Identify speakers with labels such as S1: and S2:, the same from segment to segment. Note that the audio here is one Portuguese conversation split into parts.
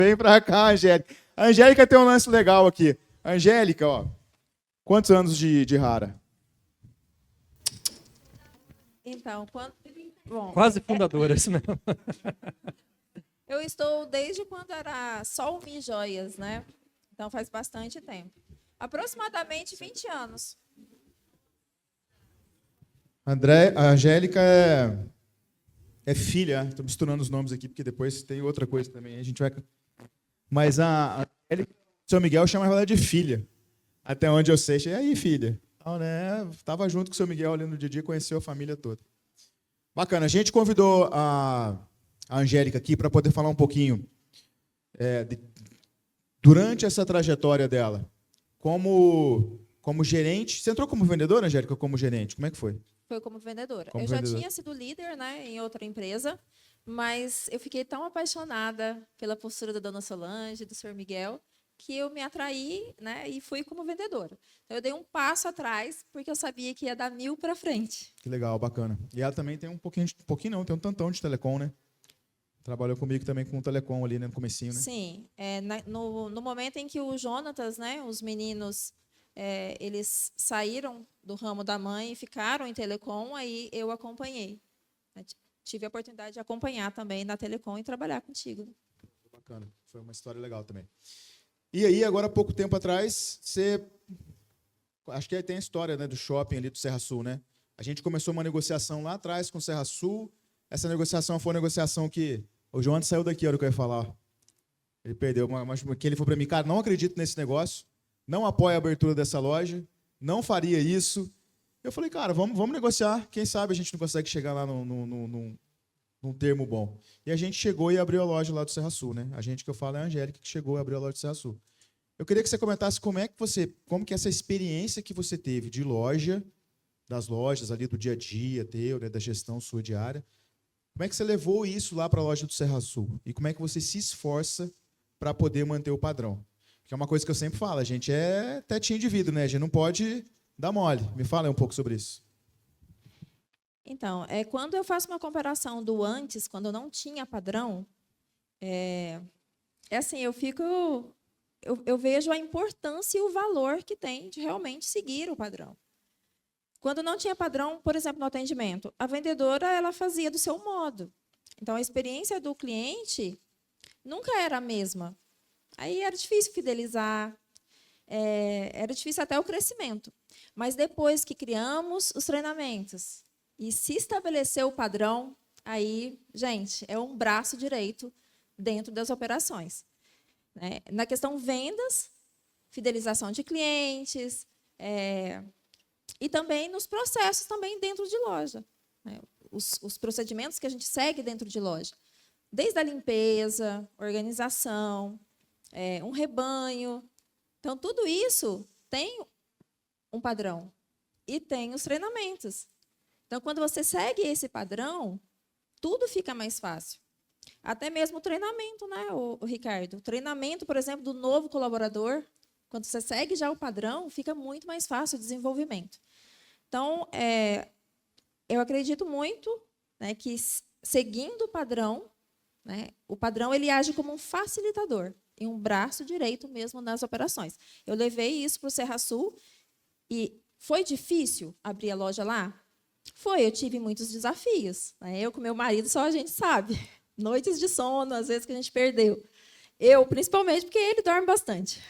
S1: Vem pra cá, Angélica. A Angélica tem um lance legal aqui. Angélica, ó. Quantos anos de Rara?
S2: Então, bom,
S3: Quase fundadora, isso mesmo.
S2: eu estou desde quando era só o Mi Joias, né? Então faz bastante tempo. Aproximadamente 20 anos.
S1: A Angélica é filha. Estou misturando os nomes aqui, porque depois tem outra coisa também. A gente vai. Mas a Angélica, o seu Miguel chama ela de filha. Até onde eu sei. E aí, filha? Então, né? Tava junto com o seu Miguel ali no dia, conheceu a família toda. Bacana. A gente convidou a Angélica aqui para poder falar um pouquinho durante essa trajetória dela, como gerente. Você entrou como vendedora, Angélica, ou como gerente? Como é que foi?
S2: Foi como vendedora.
S1: Como
S2: eu
S1: vendedora.
S2: já tinha sido líder, né, em outra empresa, mas eu fiquei tão apaixonada pela postura da dona Solange, do senhor Miguel, que eu me atraí, né, e fui como vendedora. Então, eu dei um passo atrás, porque eu sabia que ia dar 1000 para frente.
S1: Que legal, bacana. E ela também tem um pouquinho não, tem um tantão de telecom, né? Trabalhou comigo também com o telecom ali, né, no comecinho, né?
S2: Sim, no momento em que o Jonatas, né, os meninos, eles saíram do ramo da mãe e ficaram em telecom, aí eu acompanhei. Tive a oportunidade de acompanhar também na telecom e trabalhar contigo.
S1: Bacana, foi uma história legal também. E aí, agora, há pouco tempo atrás, acho que aí tem a história, né, do shopping ali do Serra Sul, né? A gente começou uma negociação lá atrás com o Serra Sul. Essa negociação foi uma negociação que o João saiu daqui, era o que eu ia falar. Ele perdeu, mas que ele falou para mim, cara, não acredito nesse negócio, não apoio a abertura dessa loja, não faria isso. Eu falei, cara, vamos negociar, quem sabe a gente não consegue chegar lá num termo bom. E a gente chegou e abriu a loja lá do Serra Sul, né? A gente que eu falo é a Angélica, que chegou e abriu a loja do Serra Sul. Eu queria que você comentasse como que essa experiência que você teve de loja, das lojas ali do dia a dia, né, da gestão sua diária, como é que você levou isso lá para a loja do Serra Sul? E como é que você se esforça para poder manter o padrão? Porque é uma coisa que eu sempre falo, a gente é tetinho de vidro, né? A gente não pode dar mole. Me fala aí um pouco sobre isso.
S2: Então, quando eu faço uma comparação do antes, quando eu não tinha padrão, assim, eu vejo a importância e o valor que tem de realmente seguir o padrão. Quando não tinha padrão, por exemplo, no atendimento, a vendedora ela fazia do seu modo. Então, a experiência do cliente nunca era a mesma. Aí era difícil fidelizar, era difícil até o crescimento. Mas depois que criamos os treinamentos e se estabeleceu o padrão, aí, gente, é um braço direito dentro das operações. Né? Na questão vendas, fidelização de clientes, e também nos processos também dentro de loja. Né? Os procedimentos que a gente segue dentro de loja. Desde a limpeza, organização, um rebanho. Então, tudo isso tem um padrão. E tem os treinamentos. Então, quando você segue esse padrão, tudo fica mais fácil. Até mesmo o treinamento, né, o Ricardo? O treinamento, por exemplo, do novo colaborador, quando você segue já o padrão, fica muito mais fácil o desenvolvimento. Então, eu acredito muito, né, que seguindo o padrão, né, o padrão ele age como um facilitador e um braço direito mesmo nas operações. Eu levei isso para o Serra Sul e foi difícil abrir a loja lá? Foi, eu tive muitos desafios. Né? Eu com meu marido só a gente sabe. Noites de sono, às vezes que a gente perdeu. Eu, principalmente, porque ele dorme bastante.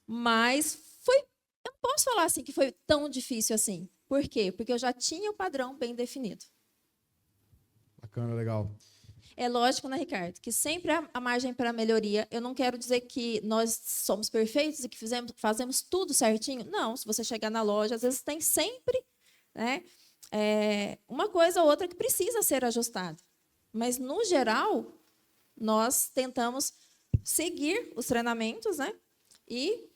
S2: Mas eu não posso falar assim que foi tão difícil assim. Por quê? Porque eu já tinha o padrão bem definido.
S1: Bacana, legal.
S2: É lógico, né, Ricardo, que sempre há margem para melhoria. Eu não quero dizer que nós somos perfeitos e que fazemos tudo certinho. Não, se você chegar na loja, às vezes tem sempre, né, uma coisa ou outra que precisa ser ajustada. Mas, no geral, nós tentamos seguir os treinamentos, né, e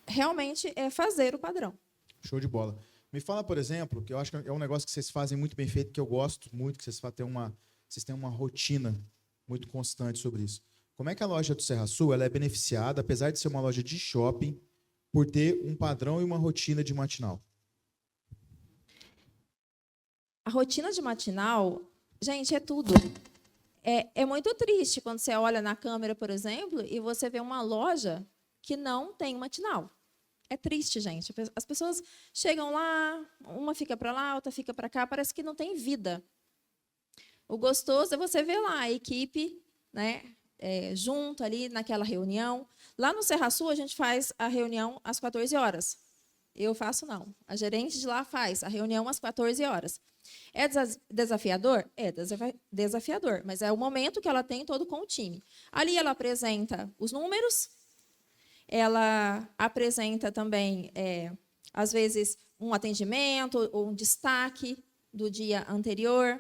S2: realmente fazer o padrão.
S1: Show de bola. Me fala, por exemplo, que eu acho que é um negócio que vocês fazem muito bem feito, que eu gosto muito, que vocês têm uma rotina muito constante sobre isso. Como é que a loja do Serra Sul ela é beneficiada, apesar de ser uma loja de shopping, por ter um padrão e uma rotina de matinal?
S2: A rotina de matinal, gente, é tudo. É muito triste quando você olha na câmera, por exemplo, e você vê uma loja que não tem matinal. É triste, gente. As pessoas chegam lá, uma fica para lá, outra fica para cá, parece que não tem vida. O gostoso é você ver lá a equipe, né, junto ali naquela reunião. Lá no Serra Sul, a gente faz a reunião às 14 horas. Eu faço não. A gerente de lá faz a reunião às 14 horas. É desafiador? É desafiador, mas é o momento que ela tem todo com o time. Ali ela apresenta os números, ela apresenta também, às vezes, um atendimento ou um destaque do dia anterior.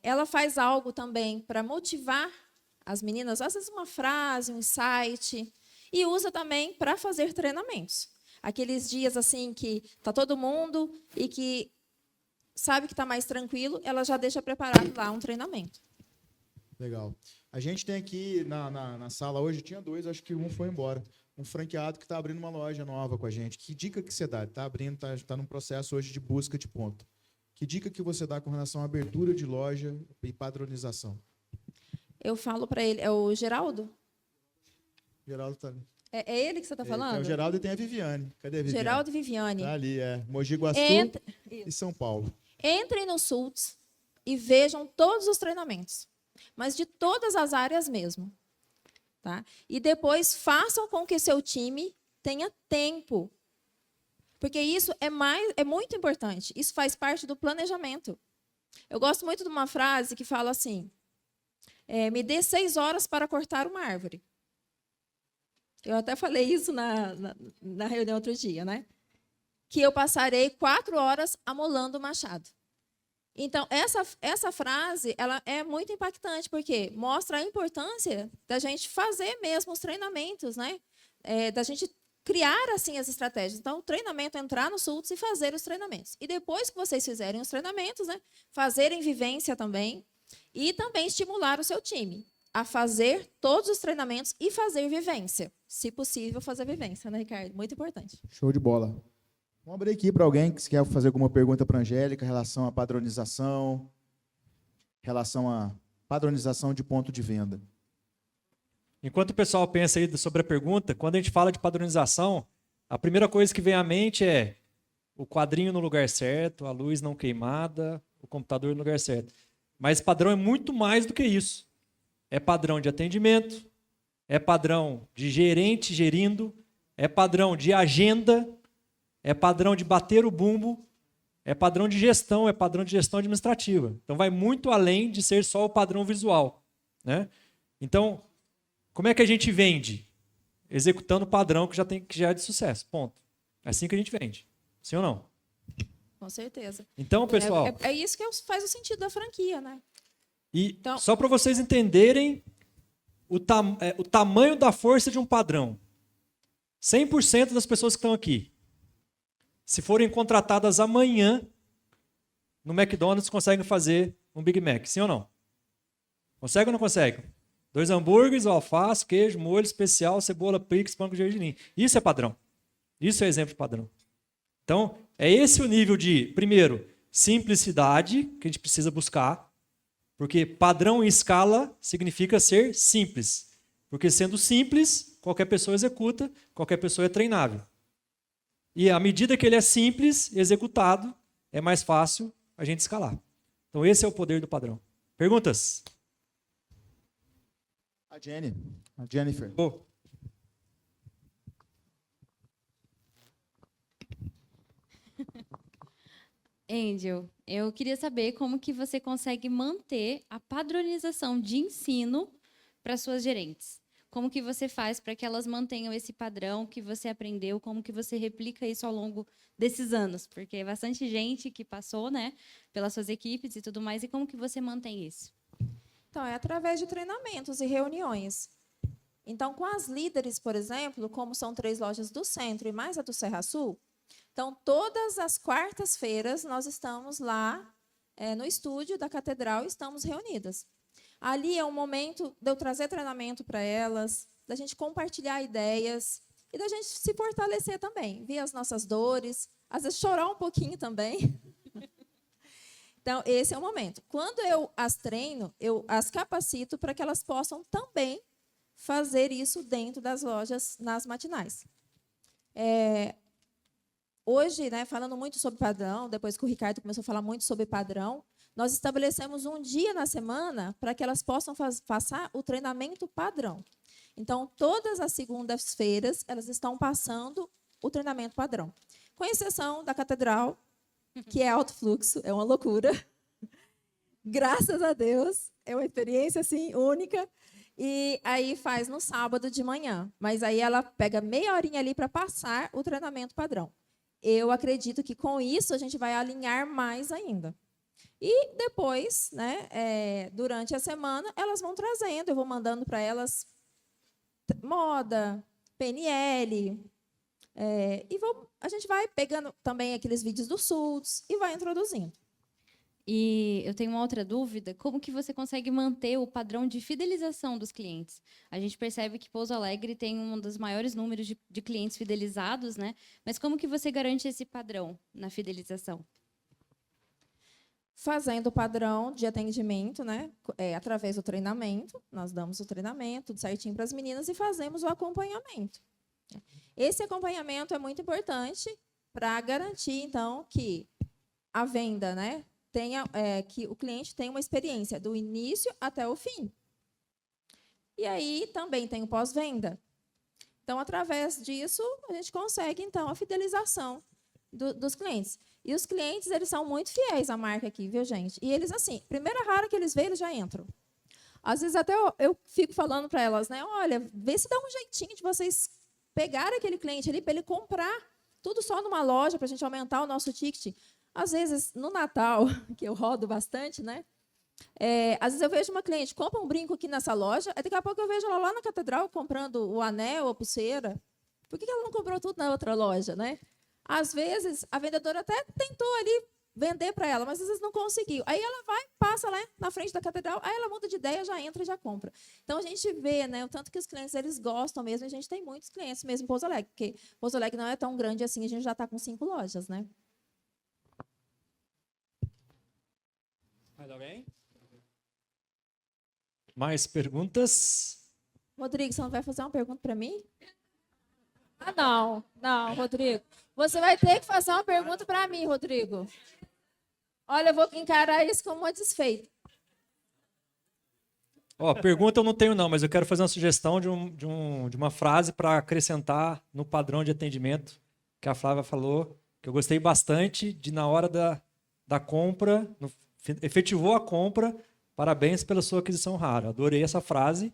S2: Ela faz algo também para motivar as meninas, às vezes uma frase, um insight, e usa também para fazer treinamentos. Aqueles dias assim que está todo mundo e que sabe que está mais tranquilo, ela já deixa preparado lá um treinamento.
S1: Legal. A gente tem aqui na sala hoje, tinha 2, acho que um foi embora. Um franqueado que está abrindo uma loja nova com a gente. Que dica que você dá? Está abrindo, está num processo hoje de busca de ponto. Que dica que você dá com relação à abertura de loja e padronização?
S2: Eu falo para ele, é o Geraldo?
S1: Geraldo está...
S2: É ele que você está falando?
S1: Tem o Geraldo e tem a Viviane. Cadê a Viviane?
S2: Geraldo e Viviane.
S1: Está ali, Mogi Guaçu e São Paulo.
S2: Entrem no Sults e vejam todos os treinamentos, mas de todas as áreas mesmo. Tá? E depois façam com que seu time tenha tempo. Porque isso é muito importante. Isso faz parte do planejamento. Eu gosto muito de uma frase que fala assim, me dê 6 horas para cortar uma árvore. Eu até falei isso na reunião outro dia, né? Que eu passarei 4 horas amolando o machado. Então, essa frase ela é muito impactante, porque mostra a importância da gente fazer mesmo os treinamentos, né? Da gente criar assim as estratégias. Então, o treinamento é entrar no Sults e fazer os treinamentos. E depois que vocês fizerem os treinamentos, né, fazerem vivência também, e também estimular o seu time a fazer todos os treinamentos e fazer vivência. Se possível, fazer vivência, né, Ricardo? Muito importante.
S1: Show de bola. Vamos abrir aqui para alguém que quer fazer alguma pergunta para a Angélica em relação à padronização, de ponto de venda.
S3: Enquanto o pessoal pensa aí sobre a pergunta, quando a gente fala de padronização, a primeira coisa que vem à mente é o quadrinho no lugar certo, a luz não queimada, o computador no lugar certo. Mas padrão é muito mais do que isso. É padrão de atendimento, é padrão de gerente gerindo, é padrão de agenda, é padrão de bater o bumbo, é padrão de gestão, é padrão de gestão administrativa. Então vai muito além de ser só o padrão visual, né? Então, como é que a gente vende? Executando o padrão que já é de sucesso. Ponto. É assim que a gente vende. Sim ou não?
S2: Com certeza.
S3: Então, pessoal...
S2: É isso que faz o sentido da franquia, né?
S3: E
S2: então,
S3: só para vocês entenderem o tamanho da força de um padrão. 100% das pessoas que estão aqui, se forem contratadas amanhã, no McDonald's conseguem fazer um Big Mac. Sim ou não? Consegue ou não consegue? 2 hambúrgueres, alface, queijo, molho especial, cebola, pix, pão com gergelim. Isso é padrão. Isso é exemplo de padrão. Então, é esse o nível de, primeiro, simplicidade que a gente precisa buscar, porque padrão em escala significa ser simples. Porque sendo simples, qualquer pessoa executa, qualquer pessoa é treinável. E à medida que ele é simples, executado, é mais fácil a gente escalar. Então, esse é o poder do padrão. Perguntas?
S1: A Jennifer.
S3: Oh.
S4: Angel, eu queria saber como que você consegue manter a padronização de ensino para suas gerentes. Como que você faz para que elas mantenham esse padrão que você aprendeu? Como que você replica isso ao longo desses anos? Porque é bastante gente que passou, né, pelas suas equipes e tudo mais. E como que você mantém isso?
S2: Então, é através de treinamentos e reuniões. Então, com as líderes, por exemplo, como são 3 lojas do centro e mais a do Serra Sul, então, todas as quartas-feiras, nós estamos lá no estúdio da Catedral e estamos reunidas. Ali é um momento de eu trazer treinamento para elas, da gente compartilhar ideias e da gente se fortalecer também, ver as nossas dores, às vezes chorar um pouquinho também. Então, esse é o momento. Quando eu as treino, eu as capacito para que elas possam também fazer isso dentro das lojas nas matinais. Hoje, né, falando muito sobre padrão, depois que o Ricardo começou a falar muito sobre padrão, nós estabelecemos um dia na semana para que elas possam passar o treinamento padrão. Então, todas as segundas-feiras, elas estão passando o treinamento padrão. Com exceção da catedral, que é alto fluxo, é uma loucura. Graças a Deus, é uma experiência assim única. E aí faz no sábado de manhã. Mas aí ela pega meia horinha ali para passar o treinamento padrão. Eu acredito que com isso a gente vai alinhar mais ainda. E depois, né, durante a semana, elas vão trazendo, eu vou mandando para elas moda, PNL, a gente vai pegando também aqueles vídeos do SULTS e vai introduzindo.
S4: E eu tenho uma outra dúvida, como que você consegue manter o padrão de fidelização dos clientes? A gente percebe que Pouso Alegre tem um dos maiores números de clientes fidelizados, né? Mas como que você garante esse padrão na fidelização?
S2: Fazendo o padrão de atendimento, né? Através do treinamento, nós damos o treinamento tudo certinho para as meninas e fazemos o acompanhamento. Esse acompanhamento é muito importante para garantir, então, que a venda, né, que o cliente tenha uma experiência do início até o fim. E aí também tem o pós-venda. Então, através disso, a gente consegue, então, a fidelização dos clientes. E os clientes, eles são muito fiéis à marca aqui, viu, gente? E eles, assim, primeira rara que eles veem, eles já entram. Às vezes até eu fico falando para elas, né? Olha, vê se dá um jeitinho de vocês pegarem aquele cliente ali para ele comprar tudo só numa loja para a gente aumentar o nosso ticket. Às vezes, no Natal, que eu rodo bastante, né? Às vezes eu vejo uma cliente, compra um brinco aqui nessa loja, aí daqui a pouco eu vejo ela lá na catedral comprando o anel, a pulseira. Por que ela não comprou tudo na outra loja, né? Às vezes, a vendedora até tentou ali vender para ela, mas às vezes não conseguiu. Aí ela vai, passa lá na frente da catedral, aí ela muda de ideia, já entra e já compra. Então, a gente vê, né, o tanto que os clientes eles gostam mesmo, a gente tem muitos clientes mesmo em Pouso Alegre, porque Pouso Alegre não é tão grande assim, a gente já está com 5 lojas, né?
S3: Mais alguém? Mais perguntas?
S2: Rodrigo, você não vai fazer uma pergunta para mim? Ah, não, Rodrigo. Você vai ter que fazer uma pergunta para mim, Rodrigo. Olha, eu vou encarar isso como uma desfeita.
S3: Pergunta eu não tenho não, mas eu quero fazer uma sugestão de uma frase para acrescentar no padrão de atendimento que a Flávia falou, que eu gostei bastante de na hora da compra, efetivou a compra, parabéns pela sua aquisição rara. Adorei essa frase.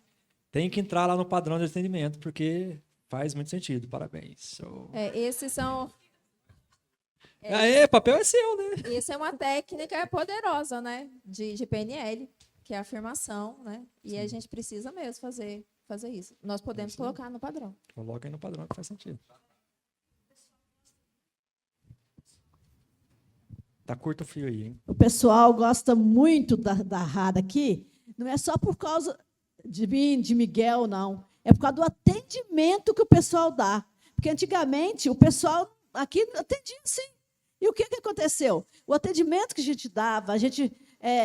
S3: Tem que entrar lá no padrão de atendimento, porque faz muito sentido. Parabéns.
S2: Esses são...
S3: papel é seu, né?
S2: Isso é uma técnica poderosa, né? De PNL, que é a afirmação, né? E Sim. A gente precisa mesmo fazer isso. Nós podemos colocar no padrão.
S3: Coloca aí no padrão, que faz sentido. Tá curto o fio aí, hein?
S5: O pessoal gosta muito da Rada aqui. Não é só por causa de mim, de Miguel, não. É por causa do atendimento que o pessoal dá. Porque antigamente o pessoal aqui atendia sim. E o que aconteceu? O atendimento que a gente dava, a gente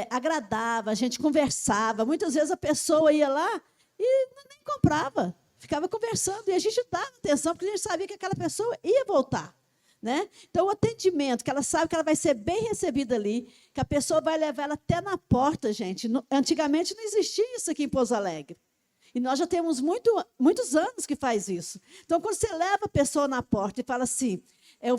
S5: agradava, a gente conversava. Muitas vezes a pessoa ia lá e nem comprava. Ficava conversando. E a gente dava atenção, porque a gente sabia que aquela pessoa ia voltar. Né? Então, o atendimento, que ela sabe que ela vai ser bem recebida ali, que a pessoa vai levar ela até na porta, gente. Antigamente não existia isso aqui em Pouso Alegre. E nós já temos muitos anos que faz isso. Então, quando você leva a pessoa na porta e fala assim, eu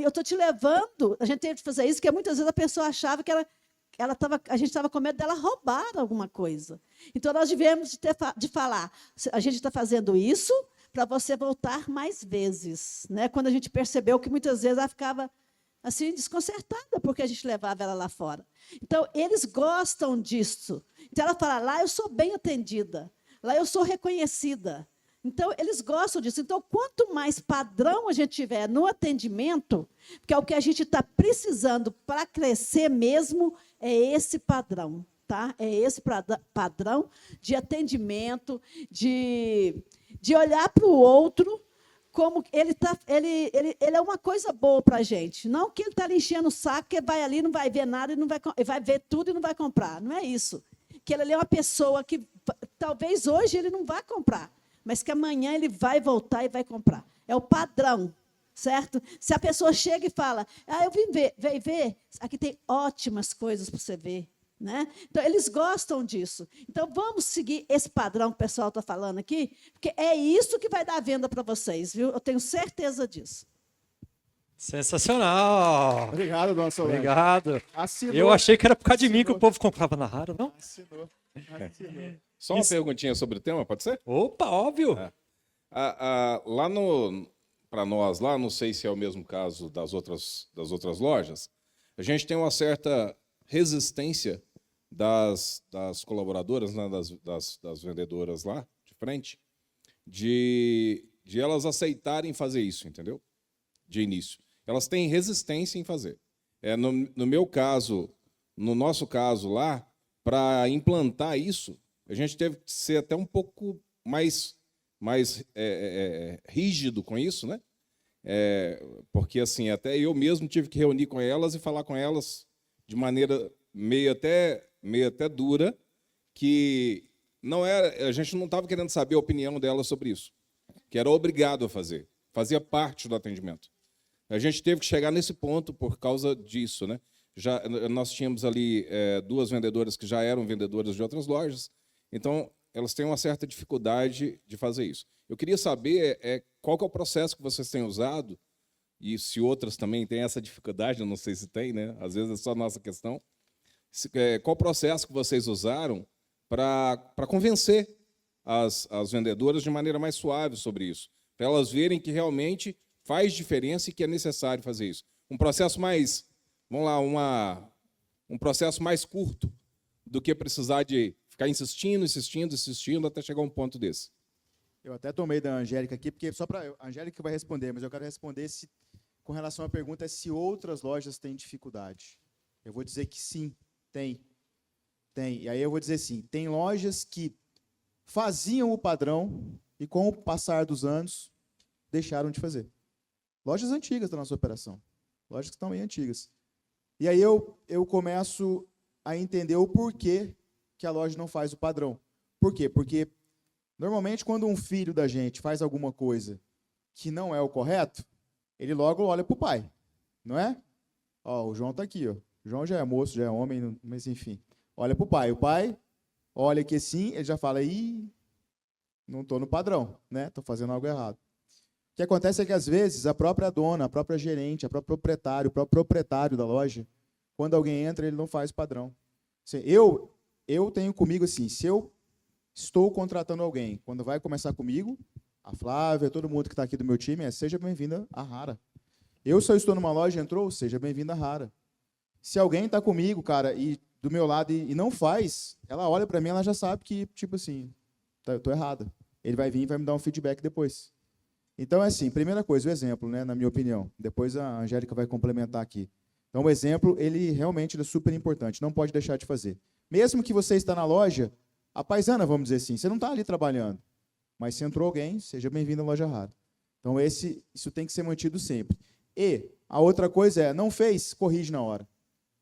S5: estou te levando, a gente tem que fazer isso, porque muitas vezes a pessoa achava que a gente estava com medo dela roubar alguma coisa. Então, nós devemos de falar, a gente está fazendo isso para você voltar mais vezes. Né? Quando a gente percebeu que muitas vezes ela ficava assim, desconcertada, porque a gente levava ela lá fora. Então, eles gostam disso. Então, ela fala, lá eu sou bem atendida, lá eu sou reconhecida. Então, eles gostam disso. Então, quanto mais padrão a gente tiver no atendimento, porque é o que a gente está precisando para crescer mesmo, é esse padrão. Tá? É esse padrão de atendimento, de olhar para o outro como ele é uma coisa boa para a gente. Não que ele está enchendo o saco, que vai ali, não vai ver nada, e vai ver tudo e não vai comprar. Não é isso. Que ele é uma pessoa que talvez hoje ele não vá comprar, mas que amanhã ele vai voltar e vai comprar. É o padrão, certo? Se a pessoa chega e fala, eu vim ver, aqui tem ótimas coisas para você ver. Né? Então, eles gostam disso. Então, vamos seguir esse padrão que o pessoal está falando aqui, porque é isso que vai dar venda para vocês, viu? Eu tenho certeza disso.
S3: Sensacional.
S1: Obrigado, dona Solange.
S3: Obrigado.
S1: Assinou.
S3: Eu achei que era por causa de mim que
S1: Assinou.
S3: o povo comprava na Rara, não?
S1: Assinou.
S6: Só uma perguntinha sobre o tema, pode ser?
S3: Opa, óbvio.
S6: Lá para nós, lá, não sei se é o mesmo caso das outras lojas, a gente tem uma certa resistência das colaboradoras, né, das vendedoras lá de frente, de elas aceitarem fazer isso, entendeu? De início. Elas têm resistência em fazer. No meu caso, no nosso caso lá, para implantar isso, a gente teve que ser até um pouco mais rígido com isso, né? Porque assim, até eu mesmo tive que reunir com elas e falar com elas de maneira meio até dura, que não era, a gente não estava querendo saber a opinião delas sobre isso, que era obrigado a fazer, fazia parte do atendimento. A gente teve que chegar nesse ponto por causa disso, né? Nós tínhamos ali 2 vendedoras que já eram vendedoras de outras lojas, então elas têm uma certa dificuldade de fazer isso. Eu queria saber qual que é o processo que vocês têm usado, e se outras também têm essa dificuldade, eu não sei se tem, né? Às vezes é só a nossa questão. Qual o processo que vocês usaram para convencer as vendedoras de maneira mais suave sobre isso, para elas verem que realmente faz diferença e que é necessário fazer isso. Um processo mais, vamos lá, um processo mais curto do que precisar de ficar insistindo até chegar a um ponto desse.
S1: Eu até tomei da Angélica aqui, porque só para a Angélica vai responder, mas eu quero responder com relação à pergunta se outras lojas têm dificuldade. Eu vou dizer que sim, tem. E aí eu vou dizer sim, tem lojas que faziam o padrão e com o passar dos anos deixaram de fazer. Lojas antigas da nossa operação, lojas que estão bem antigas. E aí eu começo a entender o porquê que a loja não faz o padrão. Por quê? Porque normalmente quando um filho da gente faz alguma coisa que não é o correto, ele logo olha para o pai, não é? O João está aqui, ó. O João já é moço, já é homem, mas enfim. Olha para o pai. O pai olha que sim, ele já fala, não estou no padrão, né? Estou fazendo algo errado. O que acontece é que, às vezes, a própria dona, a própria gerente, o próprio proprietário da loja, quando alguém entra, ele não faz o padrão. Assim, eu tenho comigo assim, se eu estou contratando alguém, quando vai começar comigo, a Flávia, todo mundo que está aqui do meu time, seja bem-vinda à Rara. Se eu estou numa loja, entrou, seja bem-vinda à Rara. Se alguém está comigo, cara, e do meu lado e não faz, ela olha para mim, ela já sabe que, tipo assim, eu estou errada. Ele vai vir e vai me dar um feedback depois. Então, é assim, primeira coisa, o exemplo, né, na minha opinião. Depois a Angélica vai complementar aqui. Então, o exemplo, ele realmente é super importante, não pode deixar de fazer. Mesmo que você está na loja, a paisana, vamos dizer assim, você não está ali trabalhando, mas se entrou alguém, seja bem-vindo à Loja Rara. Então, isso tem que ser mantido sempre. E a outra coisa é, não fez, corrige na hora.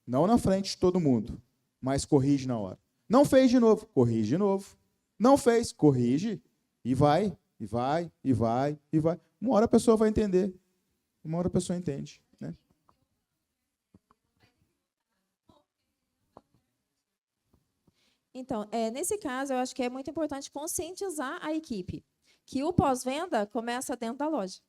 S1: Não na frente de todo mundo, mas corrige na hora. Não fez de novo, corrige de novo. Não fez, corrige e vai. E vai. Uma hora a pessoa vai entender. Uma hora a pessoa entende. Né?
S2: Então, nesse caso, eu acho que é muito importante conscientizar a equipe que o pós-venda começa dentro da loja.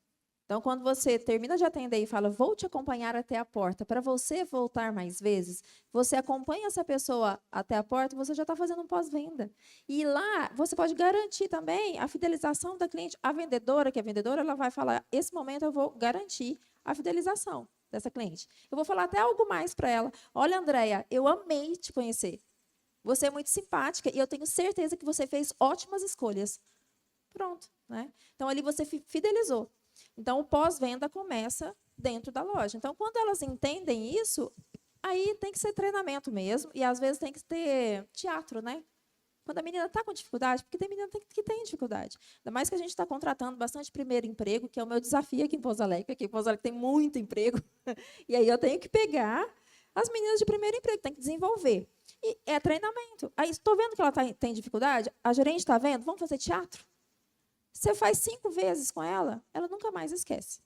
S2: Então, quando você termina de atender e fala, vou te acompanhar até a porta, para você voltar mais vezes, você acompanha essa pessoa até a porta, você já está fazendo um pós-venda. E lá, você pode garantir também a fidelização da cliente. A vendedora, que é vendedora, ela vai falar, esse momento eu vou garantir a fidelização dessa cliente. Eu vou falar até algo mais para ela. Olha, Andréia, eu amei te conhecer. Você é muito simpática e eu tenho certeza que você fez ótimas escolhas. Pronto, né? Então, ali você fidelizou. Então, o pós-venda começa dentro da loja. Então, quando elas entendem isso, aí tem que ser treinamento mesmo, e às vezes tem que ter teatro, né? Quando a menina está com dificuldade, porque tem menina que tem dificuldade. Ainda mais que a gente está contratando bastante primeiro emprego, que é o meu desafio aqui em Pouso Alegre, porque aqui em Pouso Alegre tem muito emprego. E aí eu tenho que pegar as meninas de primeiro emprego, tem que desenvolver. E é treinamento. Aí estou vendo que ela tem dificuldade, a gerente está vendo, vamos fazer teatro? Você faz 5 vezes com ela, ela nunca mais esquece.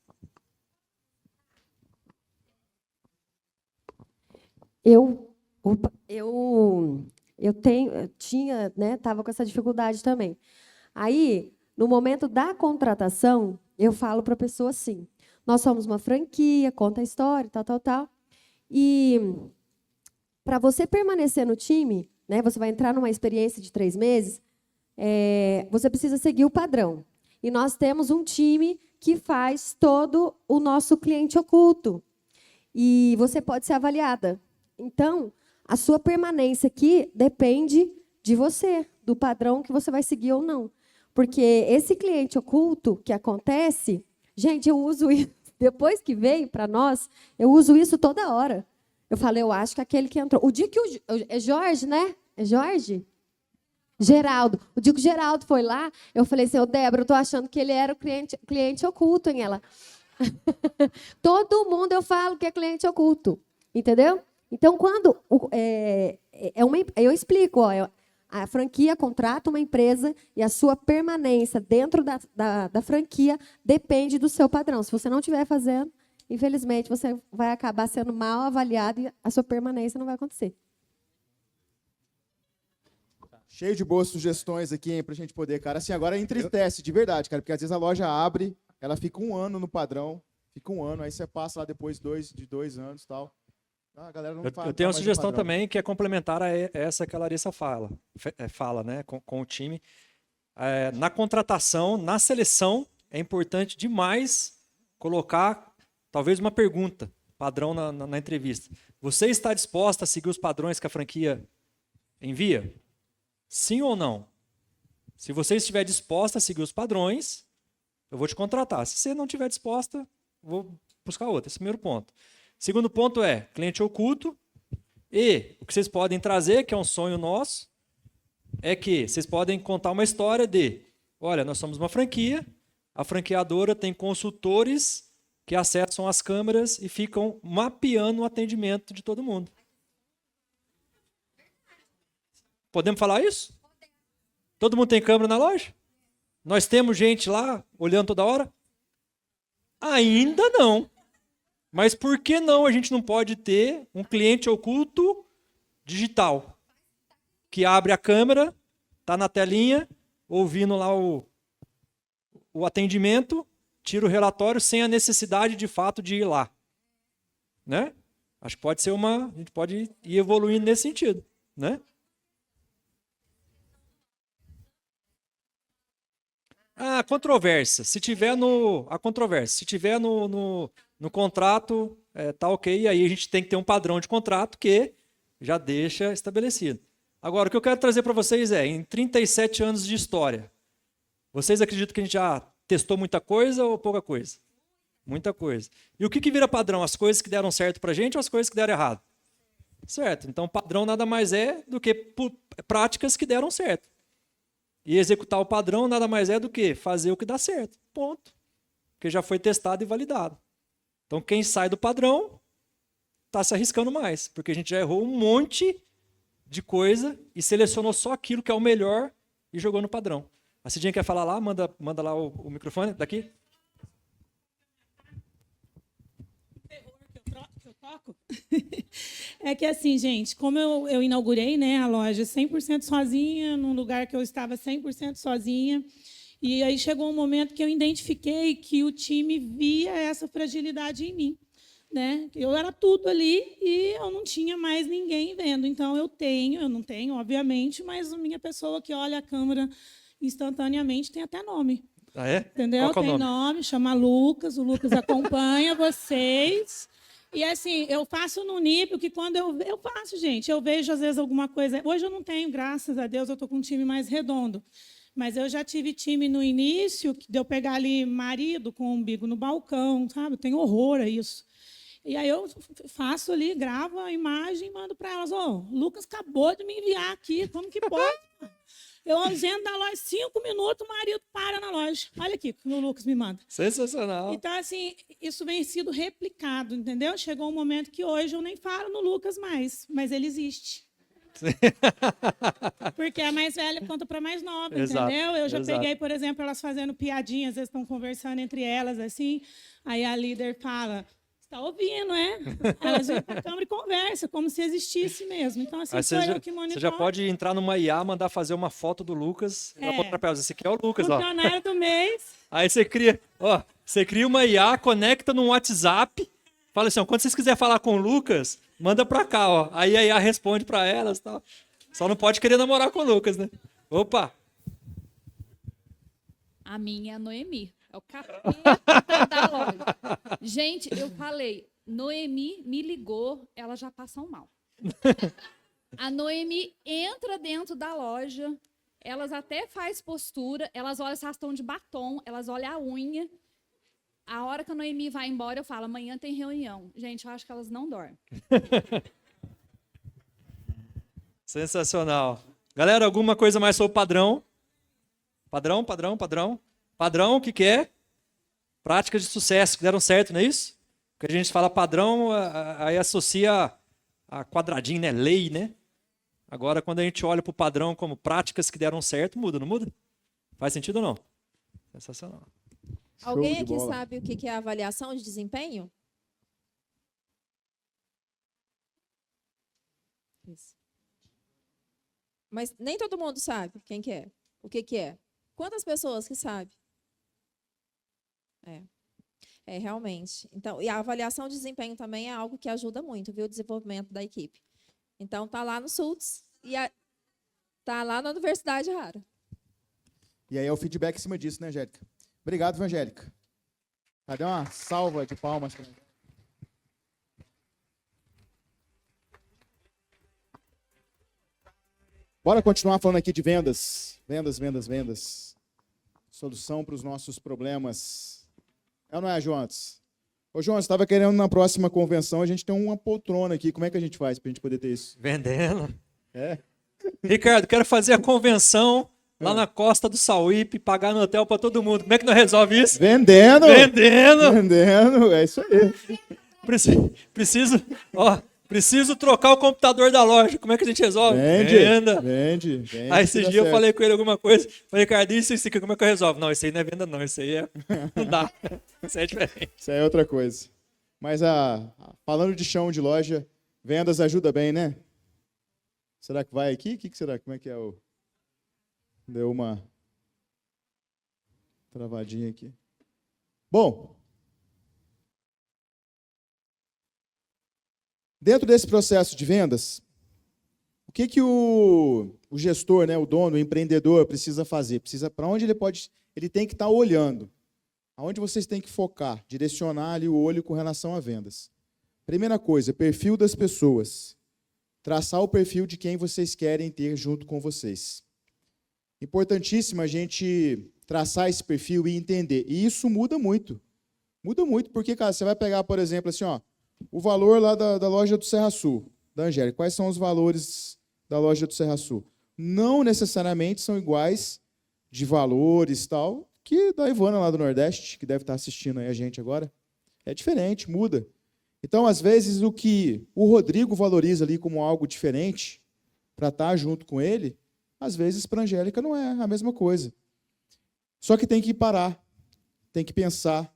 S7: Tinha, né, estava com essa dificuldade também. Aí, no momento da contratação, eu falo para a pessoa assim: nós somos uma franquia, conta a história, tal, tal, tal. E para você permanecer no time, né, você vai entrar numa experiência de 3 meses, você precisa seguir o padrão. E nós temos um time que faz todo o nosso cliente oculto. E você pode ser avaliada. Então, a sua permanência aqui depende de você, do padrão que você vai seguir ou não. Porque esse cliente oculto que acontece, gente, eu uso isso, depois que veio para nós, eu uso isso toda hora. Eu falei, eu acho que aquele que entrou... O dia que é Jorge, né? É Jorge? Geraldo. O dia que o Geraldo foi lá, eu falei assim, Débora, eu estou achando que ele era o cliente oculto, hein? Ela... Todo mundo eu falo que é cliente oculto, entendeu? Então, quando eu explico, ó, a franquia contrata uma empresa e a sua permanência dentro da franquia depende do seu padrão. Se você não estiver fazendo, infelizmente, você vai acabar sendo mal avaliado e a sua permanência não vai acontecer.
S1: Cheio de boas sugestões aqui para a gente poder, cara. Assim, agora entristece, de verdade, cara, porque às vezes a loja abre, ela fica 1 ano no padrão, fica 1 ano, aí você passa lá depois de 2 anos e tal. A galera não
S3: Eu tenho uma sugestão também que é complementar a essa que a Larissa fala, né, com o time. Na contratação, na seleção, é importante demais colocar talvez uma pergunta padrão na entrevista. Você está disposta a seguir os padrões que a franquia envia? Sim ou não? Se você estiver disposta a seguir os padrões, eu vou te contratar. Se você não estiver disposta, vou buscar outra. Esse é o primeiro ponto. Segundo ponto é cliente oculto. E o que vocês podem trazer, que é um sonho nosso, é que vocês podem contar uma história de, olha, nós somos uma franquia, a franqueadora tem consultores que acessam as câmeras e ficam mapeando o atendimento de todo mundo. Podemos falar isso? Todo mundo tem câmera na loja? Nós temos gente lá olhando toda hora? Ainda não. Mas por que não a gente não pode ter um cliente oculto digital? Que abre a câmera, está na telinha, ouvindo lá o atendimento, tira o relatório sem a necessidade de fato de ir lá. Né? Acho que pode ser a gente pode ir evoluindo nesse sentido. Né? A controvérsia. Se tiver no contrato, tá ok, aí a gente tem que ter um padrão de contrato que já deixa estabelecido. Agora, o que eu quero trazer para vocês em 37 anos de história, vocês acreditam que a gente já testou muita coisa ou pouca coisa? Muita coisa. E o que vira padrão? As coisas que deram certo para a gente ou as coisas que deram errado? Certo. Então, padrão nada mais é do que práticas que deram certo. E executar o padrão nada mais é do que fazer o que dá certo. Ponto. Porque já foi testado e validado. Então, quem sai do padrão está se arriscando mais. Porque a gente já errou um monte de coisa e selecionou só aquilo que é o melhor e jogou no padrão. A Cidinha quer falar lá? Manda lá o microfone. Daqui.
S8: É que assim, gente, como eu inaugurei, né, a loja 100% sozinha, num lugar que eu estava 100% sozinha, e aí chegou um momento que eu identifiquei que o time via essa fragilidade em mim. Né? Eu era tudo ali e eu não tinha mais ninguém vendo. Então, eu não tenho, obviamente, mas a minha pessoa que olha a câmera instantaneamente tem até nome.
S3: Ah, é?
S8: Entendeu?
S3: Qual que é o
S8: tem nome, chama Lucas, o Lucas acompanha vocês. E assim, eu faço no nível que quando eu faço, gente, eu vejo às vezes alguma coisa. Hoje eu não tenho, graças a Deus, eu estou com um time mais redondo. Mas eu já tive time no início, de eu pegar ali marido com o umbigo no balcão, sabe? Eu tenho horror a isso. E aí eu faço ali, gravo a imagem e mando para elas. Lucas acabou de me enviar aqui, como que pode? Eu ausento da loja 5 minutos, o marido para na loja. Olha aqui, que o Lucas me manda.
S3: Sensacional.
S8: Então, assim, isso vem sido replicado, entendeu? Chegou um momento que hoje eu nem falo no Lucas mais, mas ele existe. Porque a mais velha conta para a mais nova,
S3: Exato,
S8: entendeu? Eu já
S3: exato.
S8: peguei, por exemplo, elas fazendo piadinha, às vezes estão conversando entre elas, assim, aí a líder fala, está ouvindo, é? Elas vêm para a câmera e conversam, como se existisse mesmo. Então, assim,
S3: Aí
S8: sou eu que
S3: você
S8: monitoro.
S3: já pode entrar numa IA, mandar fazer uma foto do Lucas.
S8: É.
S3: Ela mostrar pra ela, esse aqui é o Lucas, ó.
S8: Funcionário do mês.
S3: Aí você cria uma IA, conecta no WhatsApp, fala assim, ó, quando vocês quiserem falar com o Lucas, manda pra cá, ó. Aí a IA responde pra elas e tal. Só não pode querer namorar com o Lucas, né? Opa!
S9: A minha é a Noemi. É o capeta da loja. Gente, eu falei, Noemi me ligou, ela já passa um mal. A Noemi entra dentro da loja, elas até faz postura, elas olham se elas estão de batom, elas olham a unha. A hora que a Noemi vai embora, eu falo, amanhã tem reunião. Gente, eu acho que elas não dormem.
S3: Sensacional. Galera, alguma coisa mais sobre padrão? Padrão, padrão, padrão. Padrão, o que que é? Práticas de sucesso que deram certo, não é isso? Porque a gente fala padrão, aí associa a quadradinho, né? Lei, né? Agora, quando a gente olha para o padrão como práticas que deram certo, muda, não muda? Faz sentido ou não? Sensacional.
S2: Alguém
S1: de
S2: aqui
S1: bola.
S2: sabe o que é avaliação de desempenho? Isso. Mas nem todo mundo sabe quem que é, o que que é. Quantas pessoas que sabem? É, realmente. Então, e a avaliação de desempenho também é algo que ajuda muito, viu, o desenvolvimento da equipe. Então, tá lá no SULTS e tá lá na Universidade Rara.
S1: E aí é o feedback em cima disso, né, Angélica? Obrigado, Angélica. Cadê uma salva de palmas pra Angélica? Bora continuar falando aqui de vendas. Vendas, vendas, vendas. Solução para os nossos problemas. É ou não é, Jonas? Ô, Jonas, estava querendo na próxima convenção, a gente tem uma poltrona aqui. Como é que a gente faz para a gente poder ter isso?
S3: Vendendo.
S1: É?
S3: Ricardo, quero fazer a convenção lá na costa do Sauípe, pagar no hotel para todo mundo. Como é que nós resolve isso?
S1: Vendendo!
S3: Vendendo!
S1: Vendendo, é isso aí.
S3: Preciso trocar o computador da loja. Como é que a gente resolve?
S1: Vende,
S3: Venda.
S1: vende.
S3: Aí esse dia eu falei com ele alguma coisa. Falei, Ricardo, isso aqui, como é que eu resolvo? Não, isso aí não é venda não, isso aí é... não dá. Isso aí é diferente.
S1: Isso aí é outra coisa. Mas falando de chão de loja, vendas ajuda bem, né? Será que vai aqui? O que será? Como é que é o... Deu uma travadinha aqui. Bom, dentro desse processo de vendas, o que o gestor, né, o dono, o empreendedor precisa fazer? Para onde ele tem que estar olhando? Aonde vocês têm que focar, direcionar ali o olho com relação a vendas? Primeira coisa, perfil das pessoas. Traçar o perfil de quem vocês querem ter junto com vocês. Importantíssimo a gente traçar esse perfil e entender. E isso muda muito. Muda muito, porque, cara, você vai pegar, por exemplo, assim, ó, o valor lá da loja do Serra Sul, da Angélica. Quais são os valores da loja do Serra Sul? Não necessariamente são iguais de valores e tal, que da Ivana lá do Nordeste, que deve estar assistindo aí a gente agora. É diferente, muda. Então, às vezes, o que o Rodrigo valoriza ali como algo diferente para estar junto com ele, às vezes, para a Angélica não é a mesma coisa. Só que tem que parar, tem que pensar,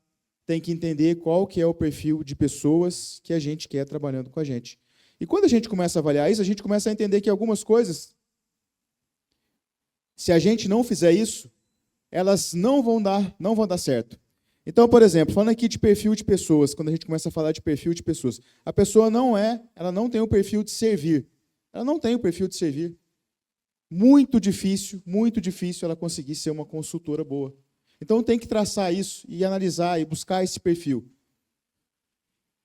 S1: tem que entender qual que é o perfil de pessoas que a gente quer trabalhando com a gente. E quando a gente começa a avaliar isso, a gente começa a entender que algumas coisas, se a gente não fizer isso, elas não vão dar certo. Então, por exemplo, falando aqui de perfil de pessoas, quando a gente começa a falar de perfil de pessoas, a pessoa ela não tem o perfil de servir. Ela não tem o perfil de servir. Muito difícil ela conseguir ser uma consultora boa. Então tem que traçar isso e analisar e buscar esse perfil.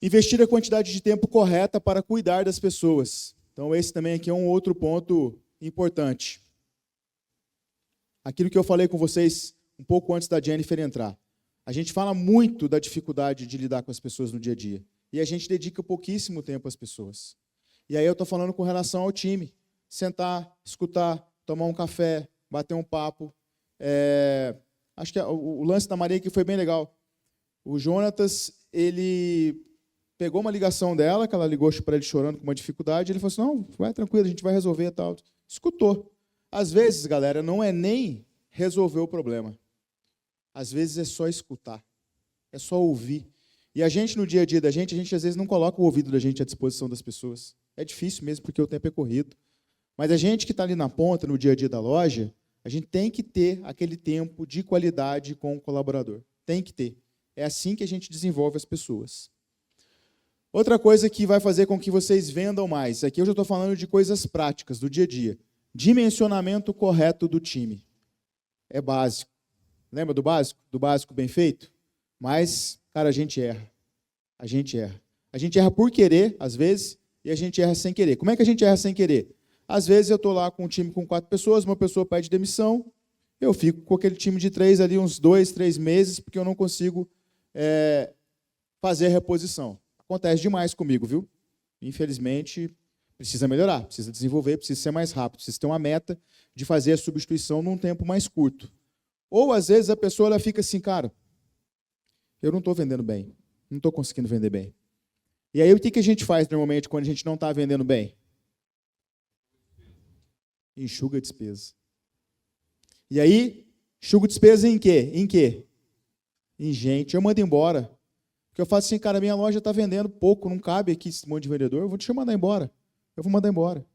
S1: Investir a quantidade de tempo correta para cuidar das pessoas. Então esse também aqui é um outro ponto importante. Aquilo que eu falei com vocês um pouco antes da Jennifer entrar. A gente fala muito da dificuldade de lidar com as pessoas no dia a dia. E a gente dedica pouquíssimo tempo às pessoas. E aí eu estou falando com relação ao time. Sentar, escutar, tomar um café, bater um papo. Acho que o lance da Maria aqui foi bem legal. O Jonatas, ele pegou uma ligação dela, que ela ligou para ele chorando com uma dificuldade, ele falou assim, não, vai tranquilo, a gente vai resolver e tal. Escutou. Às vezes, galera, não é nem resolver o problema. Às vezes é só escutar. É só ouvir. E a gente, no dia a dia da gente às vezes não coloca o ouvido da gente à disposição das pessoas. É difícil mesmo, porque o tempo é corrido. Mas a gente que está ali na ponta, no dia a dia da loja, a gente tem que ter aquele tempo de qualidade com o colaborador. Tem que ter. É assim que a gente desenvolve as pessoas. Outra coisa que vai fazer com que vocês vendam mais, aqui eu já estou falando de coisas práticas, do dia a dia. Dimensionamento correto do time. É básico. Lembra do básico? Do básico bem feito? Mas, cara, a gente erra. A gente erra. A gente erra por querer, às vezes, e a gente erra sem querer. Como é que a gente erra sem querer? Às vezes eu estou lá com um time com 4 pessoas, uma pessoa pede demissão, eu fico com aquele time de 3 ali uns 2, 3 meses, porque eu não consigo fazer a reposição. Acontece demais comigo, viu? Infelizmente, precisa melhorar, precisa desenvolver, precisa ser mais rápido, precisa ter uma meta de fazer a substituição num tempo mais curto. Ou, às vezes, a pessoa ela fica assim, cara, eu não estou vendendo bem, não estou conseguindo vender bem. E aí, o que a gente faz normalmente quando a gente não está vendendo bem? Enxuga a despesa. E aí, enxuga a despesa em quê? Em quê? Em gente. Eu mando embora. Porque eu faço assim, cara, minha loja está vendendo pouco, não cabe aqui esse monte de vendedor, eu vou te mandar embora. Eu vou mandar embora.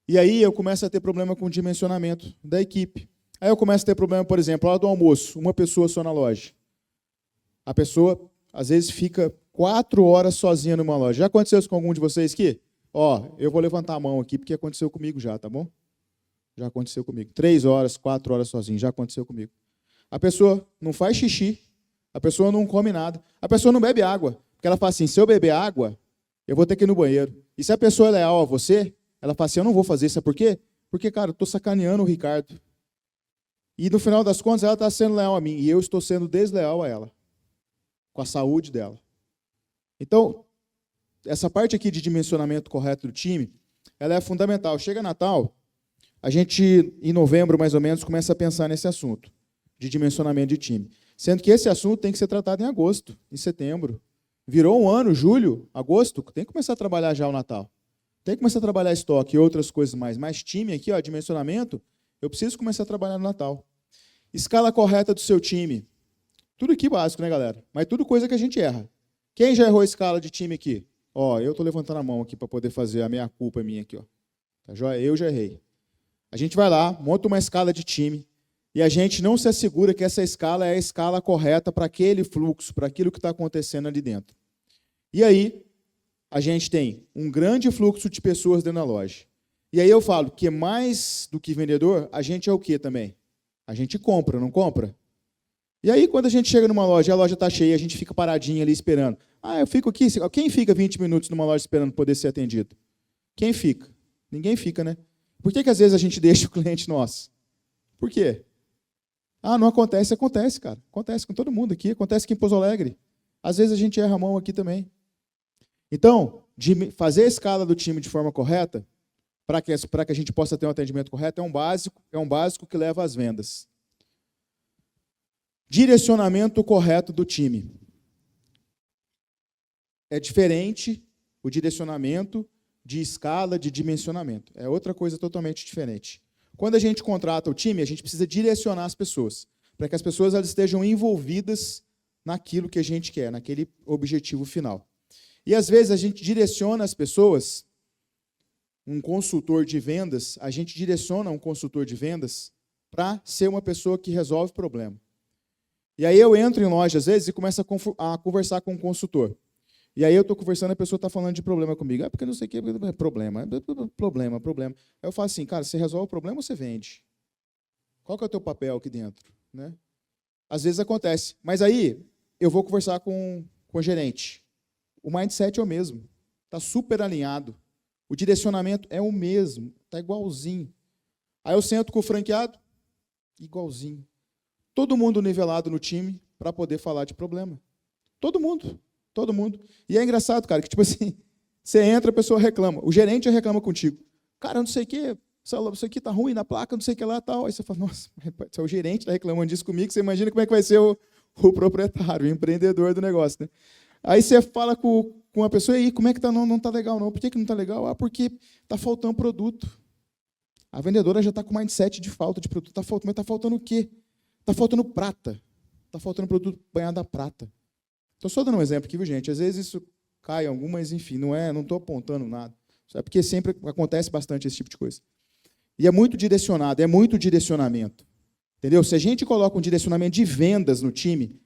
S1: E aí eu começo a ter problema com o dimensionamento da equipe. Aí eu começo a ter problema, por exemplo, a hora do almoço, uma pessoa só na loja. A pessoa, às vezes, fica 4 horas sozinha numa loja. Já aconteceu isso com algum de vocês aqui? Ó, eu vou levantar a mão aqui, porque aconteceu comigo já, tá bom? Já aconteceu comigo. 3 horas, 4 horas sozinho, já aconteceu comigo. A pessoa não faz xixi, a pessoa não come nada, a pessoa não bebe água. Porque ela fala assim, se eu beber água, eu vou ter que ir no banheiro. E se a pessoa é leal a você, ela fala assim, eu não vou fazer isso. Sabe por quê? Porque, cara, eu estou sacaneando o Ricardo. E, no final das contas, ela está sendo leal a mim. E eu estou sendo desleal a ela. Com a saúde dela. Então, essa parte aqui de dimensionamento correto do time, ela é fundamental. Chega Natal, a gente, em novembro, mais ou menos, começa a pensar nesse assunto de dimensionamento de time. Sendo que esse assunto tem que ser tratado em agosto, em setembro. Virou um ano, julho, agosto, tem que começar a trabalhar já o Natal. Tem que começar a trabalhar estoque e outras coisas mais. Mas time aqui, ó, dimensionamento, eu preciso começar a trabalhar no Natal. Escala correta do seu time. Tudo aqui básico, né, galera? Mas tudo coisa que a gente erra. Quem já errou a escala de time aqui? Ó, eu estou levantando a mão aqui para poder fazer a minha culpa minha aqui, ó. Tá joia? Eu já errei. A gente vai lá, monta uma escala de time e a gente não se assegura que essa escala é a escala correta para aquele fluxo, para aquilo que está acontecendo ali dentro. E aí, a gente tem um grande fluxo de pessoas dentro da loja. E aí eu falo que mais do que vendedor, a gente é o quê também? A gente compra, não compra? E aí, quando a gente chega numa loja, a loja está cheia, a gente fica paradinho ali esperando. Ah, eu fico aqui. Quem fica 20 minutos numa loja esperando poder ser atendido? Quem fica? Ninguém fica, né? Por que às vezes a gente deixa o cliente nosso? Por quê? Ah, não acontece. Acontece, cara. Acontece com todo mundo aqui. Acontece aqui em Pouso Alegre. Às vezes a gente erra a mão aqui também. Então, de fazer a escala do time de forma correta, para que a gente possa ter um atendimento correto, é um básico que leva às vendas. Direcionamento correto do time. É diferente o direcionamento de escala, de dimensionamento. É outra coisa totalmente diferente. Quando a gente contrata o time, a gente precisa direcionar as pessoas, para que as pessoas elas estejam envolvidas naquilo que a gente quer, naquele objetivo final. E, às vezes, a gente direciona as pessoas, um consultor de vendas, a gente direciona um consultor de vendas para ser uma pessoa que resolve problema. E aí eu entro em loja, às vezes, e começo a conversar com um consultor. E aí eu estou conversando e a pessoa está falando de problema comigo. Porque não sei o que, problema. Aí eu falo assim, cara, você resolve o problema ou você vende? Qual que é o teu papel aqui dentro? Né? Às vezes acontece. Mas aí eu vou conversar com o gerente. O mindset é o mesmo. Está super alinhado. O direcionamento é o mesmo. Está igualzinho. Aí eu sento com o franqueado, igualzinho. Todo mundo nivelado no time para poder falar de problema. Todo mundo. Todo mundo. E é engraçado, cara, que tipo assim, você entra, a pessoa reclama. O gerente já reclama contigo. Cara, não sei o quê, Isso aqui tá ruim na placa, não sei o que lá, tal. Aí você fala, nossa, se é o gerente está reclamando disso comigo, você imagina como é que vai ser o proprietário, o empreendedor do negócio, né? Aí você fala com uma pessoa, e aí, como é que tá? Não está legal, não. Por que não está legal? Ah, porque está faltando produto. A vendedora já está com mindset de falta de produto. Mas está faltando o quê? Está faltando prata. Está faltando produto banhado a prata. Estou só dando um exemplo aqui, viu, gente? Às vezes isso cai em algum, mas, enfim, não estou apontando nada. É porque sempre acontece bastante esse tipo de coisa. E é muito direcionado, é muito direcionamento. Entendeu? Se a gente coloca um direcionamento de vendas no time,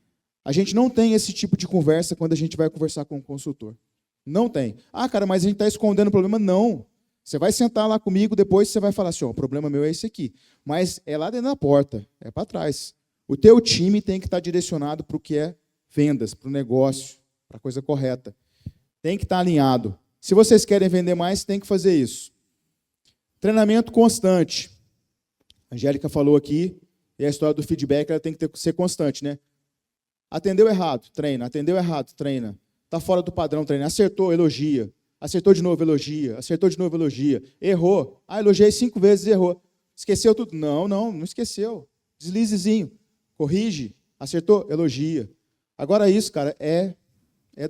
S1: a gente não tem esse tipo de conversa quando a gente vai conversar com o consultor. Não tem. Ah, cara, mas a gente está escondendo o problema. Não. Você vai sentar lá comigo, depois você vai falar assim, ó, o problema meu é esse aqui. Mas é lá dentro da porta, é para trás. O teu time tem que estar direcionado para o que é vendas, para o negócio, para a coisa correta. Tem que estar alinhado. Se vocês querem vender mais, tem que fazer isso. Treinamento constante. A Angélica falou aqui, e a história do feedback ela tem que ser constante, né? Atendeu errado, treina. Atendeu errado, treina. Está fora do padrão, treina. Acertou, elogia. Acertou de novo, elogia. Acertou de novo, elogia. Errou. Ah, elogiei 5 vezes, errou. Esqueceu tudo? Não esqueceu. Deslizezinho. Corrige. Acertou? Elogia. Agora isso, cara, é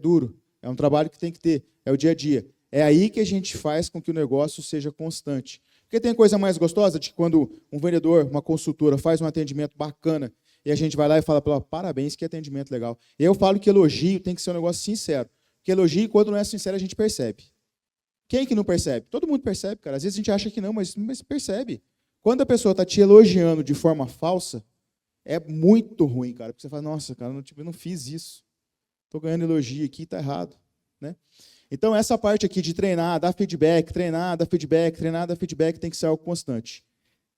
S1: duro. É um trabalho que tem que ter. É o dia a dia. É aí que a gente faz com que o negócio seja constante. Porque tem coisa mais gostosa de que quando um vendedor, uma consultora, faz um atendimento bacana e a gente vai lá e fala para ela, parabéns, que atendimento legal. E eu falo que elogio tem que ser um negócio sincero. Porque elogio, quando não é sincero, a gente percebe. Quem que não percebe? Todo mundo percebe, cara. Às vezes a gente acha que não, mas percebe. Quando a pessoa está te elogiando de forma falsa, é muito ruim, cara. Porque você fala, nossa, cara, eu não fiz isso. Estou ganhando elogio aqui, está errado. Né? Então, essa parte aqui de treinar, dar feedback, treinar, dar feedback, tem que ser algo constante.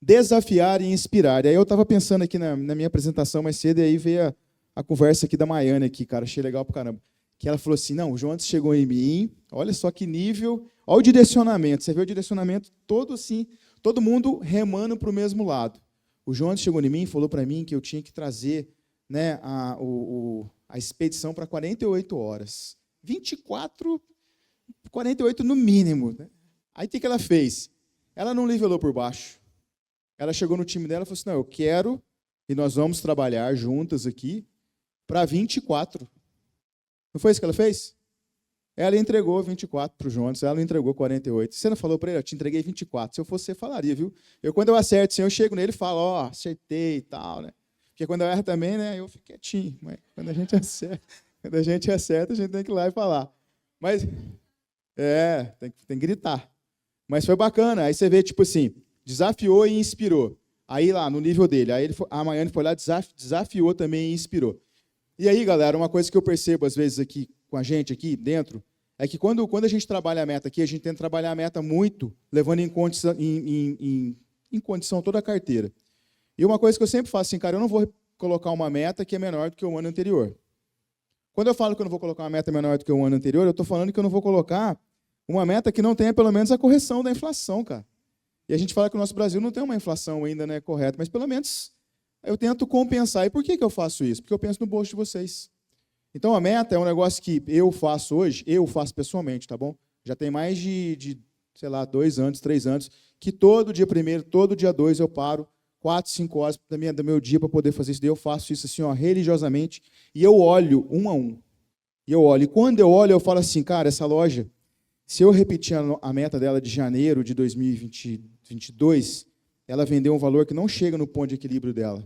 S1: Desafiar e inspirar. E aí eu estava pensando aqui na minha apresentação mais cedo, e aí veio a conversa aqui da Maiane, aqui, cara, achei legal pra caramba. Que ela falou assim, não, o João chegou em mim, olha só que nível, olha o direcionamento, você vê o direcionamento todo assim, todo mundo remando para o mesmo lado. O João chegou em mim e falou para mim que eu tinha que trazer, né, a expedição para 48 horas. 24, 48 no mínimo. Né? Aí o que ela fez? Ela não nivelou por baixo. Ela chegou no time dela e falou assim, não, eu quero, e nós vamos trabalhar juntas aqui, para 24. Não foi isso que ela fez? Ela entregou 24 para o Jonas, ela não entregou 48. Você não falou para ele, eu te entreguei 24. Se eu fosse, você falaria, viu? Quando eu acerto, assim, eu chego nele e falo, ó, acertei e tal, né? Porque quando eu erro também, né, eu fico quietinho. Mas quando a gente acerta, a gente tem que ir lá e falar. Mas, tem que gritar. Mas foi bacana. Aí você vê, tipo assim, desafiou e inspirou. Aí lá, no nível dele. Aí a Maiane foi lá, desafiou também e inspirou. E aí, galera, uma coisa que eu percebo, às vezes, aqui com a gente, aqui dentro, é que quando a gente trabalha a meta aqui, a gente tenta trabalhar a meta muito, levando em condição toda a carteira. E uma coisa que eu sempre faço assim, cara, eu não vou colocar uma meta que é menor do que o ano anterior. Quando eu falo que eu não vou colocar uma meta menor do que o ano anterior, eu estou falando que eu não vou colocar uma meta que não tenha pelo menos a correção da inflação, cara. E a gente fala que o nosso Brasil não tem uma inflação ainda, né, correta, mas pelo menos eu tento compensar. E por que eu faço isso? Porque eu penso no bolso de vocês. Então a meta é um negócio que eu faço hoje, eu faço pessoalmente, tá bom? Já tem mais de sei lá, 2 anos, 3 anos, que todo dia 1º, todo dia 2 eu paro 4, 5 horas do meu dia para poder fazer isso. Daí eu faço isso assim, ó, religiosamente, e eu olho um a um. E quando eu olho, eu falo assim, cara, essa loja, se eu repetir a meta dela de janeiro de 2022, ela vendeu um valor que não chega no ponto de equilíbrio dela.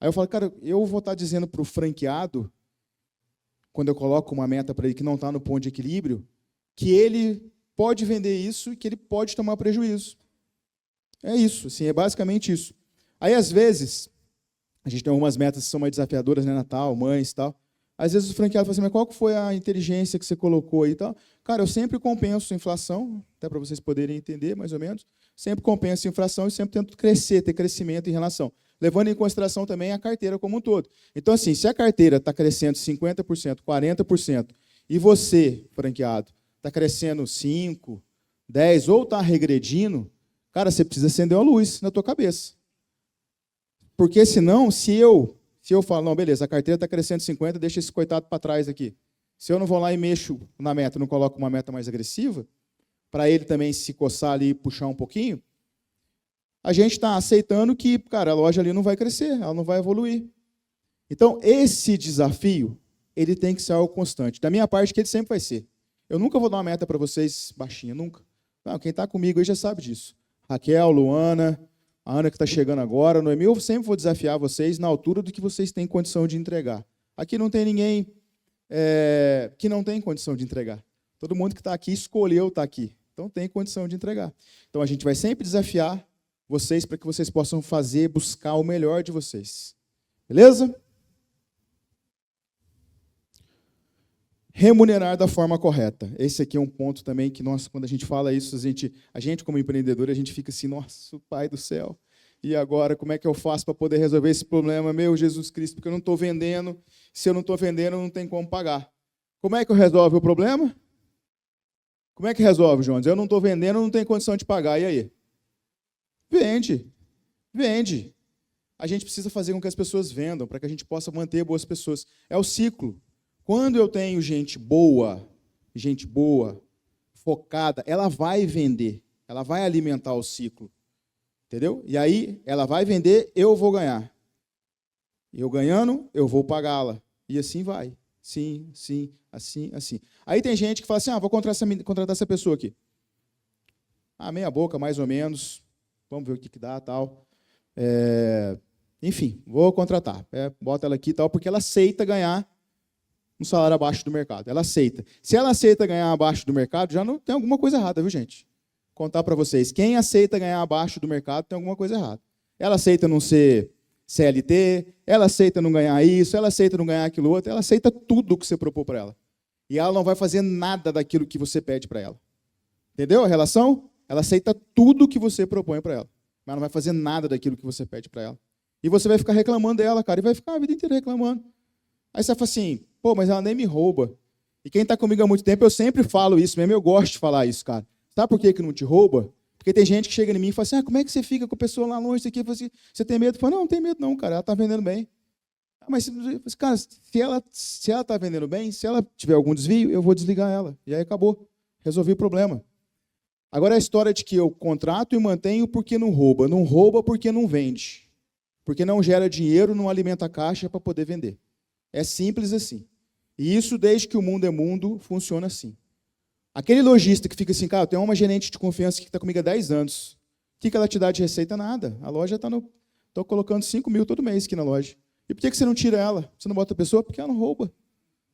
S1: Aí eu falo, cara, eu vou estar dizendo para o franqueado, quando eu coloco uma meta para ele que não está no ponto de equilíbrio, que ele pode vender isso e que ele pode tomar prejuízo. É isso, assim, é basicamente isso. Aí, às vezes, a gente tem algumas metas que são mais desafiadoras, né, Natal, mães e tal. Às vezes o franqueado fala assim, mas qual que foi a inteligência que você colocou aí e tal? Cara, eu sempre compenso a inflação, até para vocês poderem entender, mais ou menos. Sempre compenso a inflação e sempre tento crescer, ter crescimento em relação. Levando em consideração também a carteira como um todo. Então, assim, se a carteira está crescendo 50%, 40%, e você, franqueado, está crescendo 5%, 10%, ou está regredindo, cara, você precisa acender uma luz na tua cabeça. Porque senão, se eu falo, não, beleza, a carteira está crescendo 50%, deixa esse coitado para trás aqui. Se eu não vou lá e mexo na meta, não coloco uma meta mais agressiva, para ele também se coçar ali e puxar um pouquinho, a gente está aceitando que, cara, a loja ali não vai crescer, ela não vai evoluir. Então, esse desafio, ele tem que ser algo constante. Da minha parte, que ele sempre vai ser. Eu nunca vou dar uma meta para vocês baixinha, nunca. Não, quem está comigo aí já sabe disso. Raquel, Luana, a Ana que está chegando agora, Noemi, eu sempre vou desafiar vocês na altura do que vocês têm condição de entregar. Aqui não tem ninguém que não tem condição de entregar. Todo mundo que está aqui escolheu estar aqui. Então tem condição de entregar. Então a gente vai sempre desafiar vocês para que vocês possam fazer, buscar o melhor de vocês. Beleza? Remunerar da forma correta. Esse aqui é um ponto também que, nossa, quando a gente fala isso, a gente como empreendedor, a gente fica assim, nossa, Pai do céu, e agora como é que eu faço para poder resolver esse problema? Meu Jesus Cristo, porque eu não estou vendendo, se eu não estou vendendo, não tem como pagar. Como é que eu resolvo o problema? Como é que resolve, Jones? Eu não estou vendendo, não tenho condição de pagar, e aí? Vende. Vende. A gente precisa fazer com que as pessoas vendam, para que a gente possa manter boas pessoas. É o ciclo. Quando eu tenho gente boa, focada, ela vai vender, ela vai alimentar o ciclo, entendeu? E aí, ela vai vender, eu vou ganhar. Eu ganhando, eu vou pagá-la. E assim vai. Sim, sim, assim, assim. Aí tem gente que fala assim, vou contratar essa pessoa aqui. Meia boca, mais ou menos, vamos ver o que dá, tal. Enfim, vou contratar. Bota ela aqui e tal, porque ela aceita ganhar um salário abaixo do mercado. Ela aceita. Se ela aceita ganhar abaixo do mercado, já não tem alguma coisa errada, viu, gente? Vou contar para vocês. Quem aceita ganhar abaixo do mercado tem alguma coisa errada. Ela aceita não ser CLT, ela aceita não ganhar isso, ela aceita não ganhar aquilo outro, ela aceita tudo que você propôs para ela. E ela não vai fazer nada daquilo que você pede para ela. Entendeu a relação? Ela aceita tudo que você propõe para ela, mas não vai fazer nada daquilo que você pede para ela. E você vai ficar reclamando dela, cara, e vai ficar a vida inteira reclamando. Aí você fala assim, pô, mas ela nem me rouba. E quem está comigo há muito tempo, eu sempre falo isso mesmo, eu gosto de falar isso, cara. Sabe por que não te rouba? Porque tem gente que chega em mim e fala assim, como é que você fica com a pessoa lá longe daqui? Assim, você tem medo? Eu falo, não tem medo não, cara, ela está vendendo bem. Mas, cara, se ela está vendendo bem, se ela tiver algum desvio, eu vou desligar ela. E aí acabou, resolvi o problema. Agora a história de que eu contrato e mantenho porque não rouba. Não rouba porque não vende. Porque não gera dinheiro, não alimenta a caixa para poder vender. É simples assim. E isso, desde que o mundo é mundo, funciona assim. Aquele lojista que fica assim, cara, tem uma gerente de confiança que está comigo há 10 anos. O que ela te dá de receita? Nada. A loja está no... Estou colocando 5 mil todo mês aqui na loja. E por que você não tira ela? Você não bota a pessoa? Porque ela não rouba.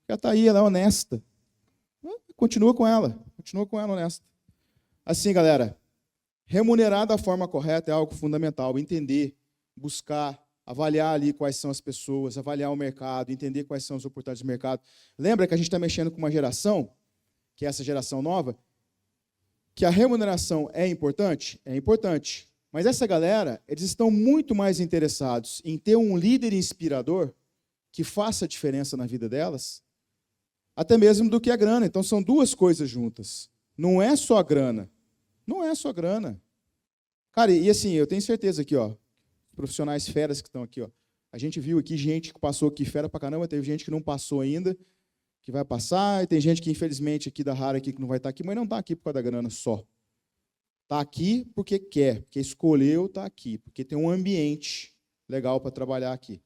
S1: Ela está aí, ela é honesta. Continua com ela honesta. Assim, galera, remunerar da forma correta é algo fundamental. Entender, buscar, avaliar ali quais são as pessoas, avaliar o mercado, entender quais são as oportunidades do mercado. Lembra que a gente está mexendo com uma geração, que é essa geração nova, que a remuneração é importante? É importante. Mas essa galera, eles estão muito mais interessados em ter um líder inspirador que faça a diferença na vida delas, até mesmo do que a grana. Então, são duas coisas juntas. Não é só a grana. Não é só a grana. Cara, e assim, eu tenho certeza aqui, ó, profissionais feras que estão aqui, ó. A gente viu aqui gente que passou aqui fera pra caramba, teve gente que não passou ainda, que vai passar, e tem gente que, infelizmente, aqui da Rara, aqui, que não vai estar aqui, mas não está aqui por causa da grana só. Está aqui porque quer, porque escolheu estar aqui, porque tem um ambiente legal para trabalhar aqui.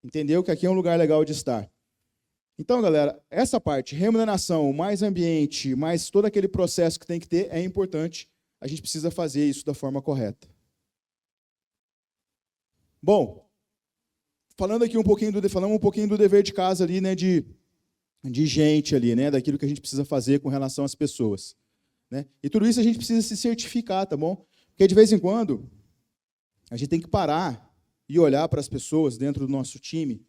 S1: Entendeu que aqui é um lugar legal de estar. Então, galera, essa parte, remuneração, mais ambiente, mais todo aquele processo que tem que ter, é importante. A gente precisa fazer isso da forma correta. Bom, falando um pouquinho do dever de casa ali, né, de gente ali, né, daquilo que a gente precisa fazer com relação às pessoas, né? E tudo isso a gente precisa se certificar, tá bom? Porque de vez em quando a gente tem que parar e olhar para as pessoas dentro do nosso time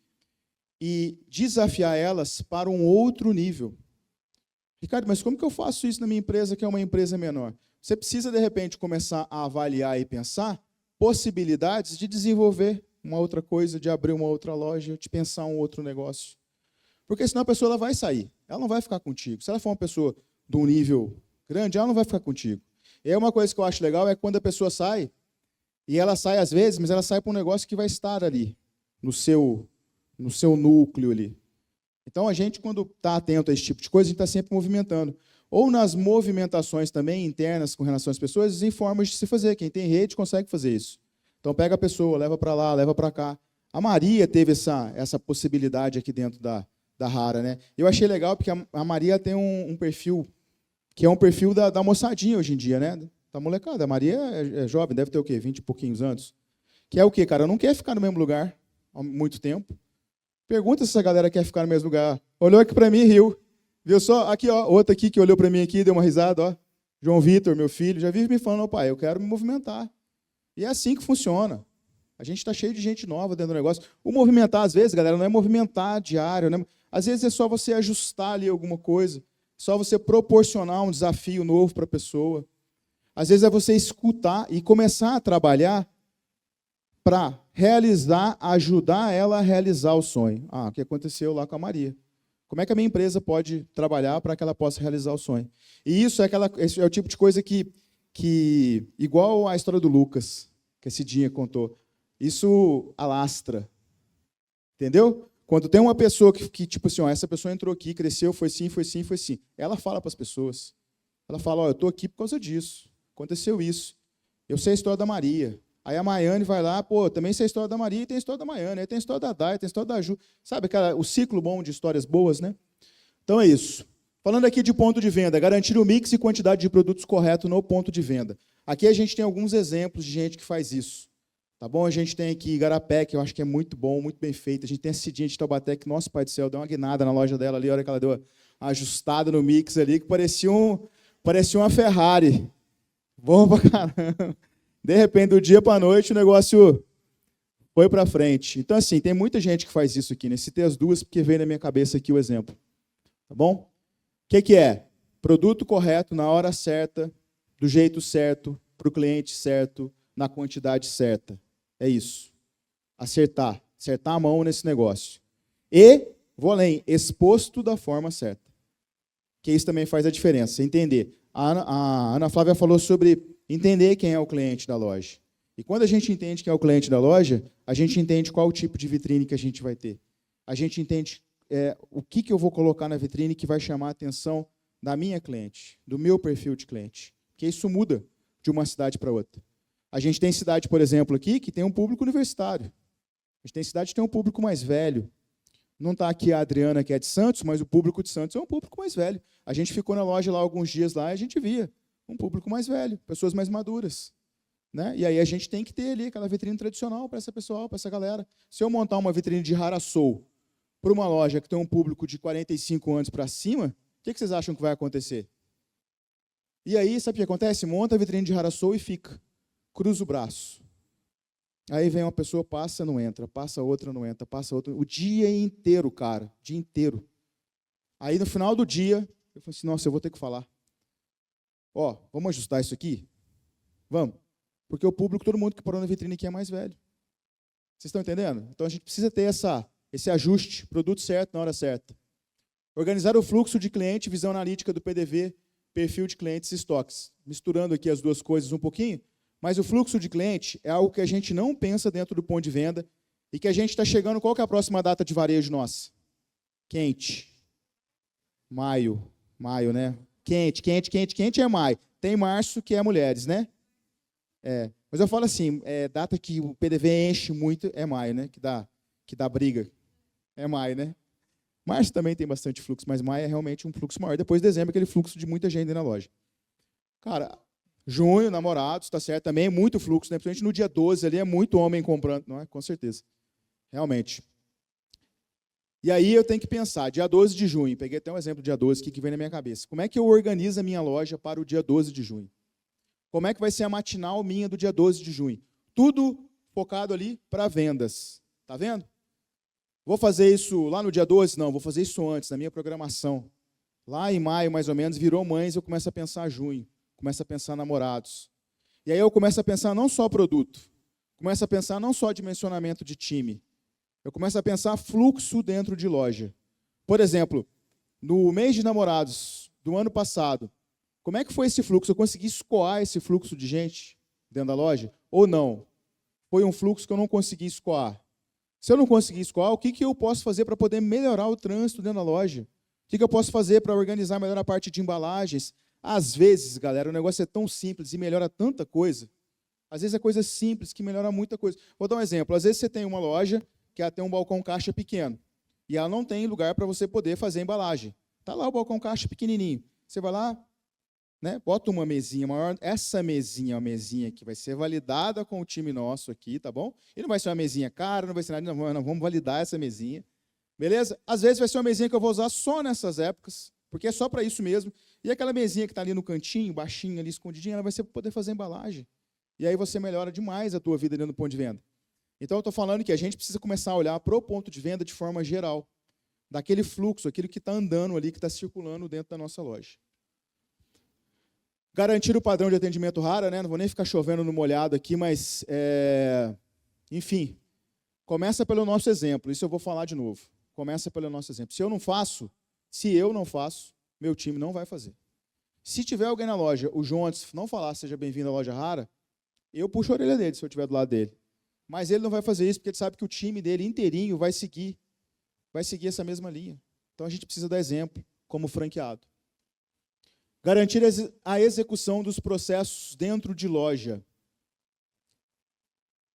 S1: e desafiar elas para um outro nível. Ricardo, mas como que eu faço isso na minha empresa, que é uma empresa menor? Você precisa, de repente, começar a avaliar e pensar possibilidades de desenvolver uma outra coisa, de abrir uma outra loja, de pensar um outro negócio. Porque senão a pessoa ela vai sair, ela não vai ficar contigo. Se ela for uma pessoa de um nível grande, ela não vai ficar contigo. E aí uma coisa que eu acho legal é quando a pessoa sai, e ela sai às vezes, mas ela sai para um negócio que vai estar ali, no seu núcleo ali. Então a gente, quando está atento a esse tipo de coisa, a gente está sempre movimentando. ou nas movimentações também internas com relação às pessoas, existem formas de se fazer. Quem tem rede consegue fazer isso. Então, pega a pessoa, leva para lá, leva para cá. A Maria teve essa possibilidade aqui dentro da Rara, né? Eu achei legal porque a Maria tem um perfil que é um perfil da moçadinha hoje em dia, né? Da molecada. A Maria é jovem, deve ter o quê? 20 e pouquinhos anos. Que é o quê, cara? Não quer ficar no mesmo lugar há muito tempo. Pergunta se essa galera quer ficar no mesmo lugar. Olhou aqui para mim e riu. Viu só? Aqui, ó, outra aqui que olhou para mim aqui, deu uma risada, ó. João Vitor, meu filho, já vive me falando, pai, eu quero me movimentar. E é assim que funciona. A gente está cheio de gente nova dentro do negócio. O movimentar, às vezes, galera, não é movimentar diário, né? Às vezes é só você ajustar ali alguma coisa, só você proporcionar um desafio novo para a pessoa. Às vezes é você escutar e começar a trabalhar para realizar, ajudar ela a realizar o sonho. Ah, o que aconteceu lá com a Maria. Como é que a minha empresa pode trabalhar para que ela possa realizar o sonho? E isso esse é o tipo de coisa que igual a história do Lucas, que a Cidinha contou, isso alastra. Entendeu? Quando tem uma pessoa que tipo assim, ó, essa pessoa entrou aqui, cresceu, foi assim, foi assim, foi assim. Ela fala para as pessoas. Ela fala, ó, eu estou aqui por causa disso. Aconteceu isso. Eu sei a história da Maria. Aí a Maiane vai lá, pô, também sei a história da Maria e tem a história da Maiane. Aí tem a história da Dai, tem a história da Ju. Sabe o ciclo bom de histórias boas, né? Então é isso. Falando aqui de ponto de venda, garantir o mix e quantidade de produtos correto no ponto de venda. Aqui a gente tem alguns exemplos de gente que faz isso. Tá bom? A gente tem aqui Igarapé, que eu acho que é muito bom, muito bem feito. A gente tem a Cidinha de Taubaté, que, nosso pai do céu, deu uma guinada na loja dela ali, a hora que ela deu uma ajustada no mix ali, que parecia uma Ferrari. Bom pra caramba. De repente, do dia para a noite, o negócio foi para frente. Então, assim, tem muita gente que faz isso aqui, né? Citei as duas porque veio na minha cabeça aqui o exemplo. Tá bom? O que é? Produto correto, na hora certa, do jeito certo, para o cliente certo, na quantidade certa. É isso. Acertar a mão nesse negócio. E, vou além, exposto da forma certa. Que isso também faz a diferença, entender. A Ana Flávia falou sobre entender quem é o cliente da loja. E quando a gente entende quem é o cliente da loja, a gente entende qual o tipo de vitrine que a gente vai ter. A gente entende o que eu vou colocar na vitrine que vai chamar a atenção da minha cliente, do meu perfil de cliente. Porque isso muda de uma cidade para outra. A gente tem cidade, por exemplo, aqui, que tem um público universitário. A gente tem cidade que tem um público mais velho. Não está aqui a Adriana, que é de Santos, mas o público de Santos é um público mais velho. A gente ficou na loja lá alguns dias lá e a gente via um público mais velho, pessoas mais maduras. Né? E aí a gente tem que ter ali aquela vitrine tradicional para essa pessoal, para essa galera. Se eu montar uma vitrine de Harassou para uma loja que tem um público de 45 anos para cima, o que vocês acham que vai acontecer? E aí, sabe o que acontece? Monta a vitrine de Harassou e fica. Cruza o braço. Aí vem uma pessoa, passa, não entra. Passa outra, não entra. Passa outra. O dia inteiro, cara. O dia inteiro. Aí, no final do dia, eu falei assim, nossa, eu vou ter que falar. Ó, vamos ajustar isso aqui? Vamos. Porque o público, todo mundo que parou na vitrine aqui é mais velho. Vocês estão entendendo? Então, a gente precisa ter esse ajuste, produto certo na hora certa. Organizar o fluxo de cliente, visão analítica do PDV, perfil de clientes e estoques. Misturando aqui as duas coisas um pouquinho, mas o fluxo de cliente é algo que a gente não pensa dentro do ponto de venda e que a gente está chegando, qual que é a próxima data de varejo nossa? Quente. Maio, né? Quente é maio. Tem março, que é mulheres, né? Mas eu falo assim, data que o PDV enche muito é maio, né? Que dá briga. É maio, né? Março também tem bastante fluxo, mas maio é realmente um fluxo maior. Depois de dezembro, aquele fluxo de muita gente na loja. Cara, junho, namorados, tá certo, também é muito fluxo, né? Principalmente no dia 12 ali é muito homem comprando, não é? Com certeza. Realmente. E aí eu tenho que pensar, dia 12 de junho, peguei até um exemplo do dia 12 aqui que vem na minha cabeça. Como é que eu organizo a minha loja para o dia 12 de junho? Como é que vai ser a matinal minha do dia 12 de junho? Tudo focado ali para vendas. Tá vendo? Vou fazer isso lá no dia 12? Não, vou fazer isso antes, na minha programação. Lá em maio, mais ou menos, virou mães, eu começo a pensar junho. Começo a pensar namorados. E aí eu começo a pensar não só produto. Começo a pensar não só dimensionamento de time. Eu começo a pensar fluxo dentro de loja. Por exemplo, no mês de namorados do ano passado, como é que foi esse fluxo? Eu consegui escoar esse fluxo de gente dentro da loja? Ou não? Foi um fluxo que eu não consegui escoar. Se eu não conseguir escoar, o que eu posso fazer para poder melhorar o trânsito dentro da loja? que eu posso fazer para organizar melhor a parte de embalagens? Às vezes, galera, o negócio é tão simples e melhora tanta coisa. Às vezes é coisa simples que melhora muita coisa. Vou dar um exemplo. Às vezes você tem uma loja que ela tem um balcão caixa pequeno e ela não tem lugar para você poder fazer a embalagem. Está lá o balcão caixa pequenininho. Você vai lá, né, bota uma mesinha maior. Essa mesinha é uma mesinha que vai ser validada com o time nosso aqui, tá bom? E não vai ser uma mesinha cara, não vai ser nada, não, vamos validar essa mesinha. Beleza? Às vezes vai ser uma mesinha que eu vou usar só nessas épocas, porque é só para isso mesmo. E aquela mesinha que está ali no cantinho, baixinha, ali escondidinha, ela vai ser para poder fazer embalagem. E aí você melhora demais a tua vida dentro do ponto de venda. Então, eu estou falando que a gente precisa começar a olhar para o ponto de venda de forma geral, daquele fluxo, aquilo que está andando ali, que está circulando dentro da nossa loja. Garantir o padrão de atendimento raro, né? Não vou nem ficar chovendo no molhado aqui, mas, enfim, começa pelo nosso exemplo. Isso eu vou falar de novo. Começa pelo nosso exemplo. Se eu não faço, meu time não vai fazer. Se tiver alguém na loja, o João antes não falar, seja bem-vindo à loja rara, eu puxo a orelha dele se eu estiver do lado dele. Mas ele não vai fazer isso porque ele sabe que o time dele inteirinho vai seguir essa mesma linha. Então a gente precisa dar exemplo como franqueado. Garantir a execução dos processos dentro de loja.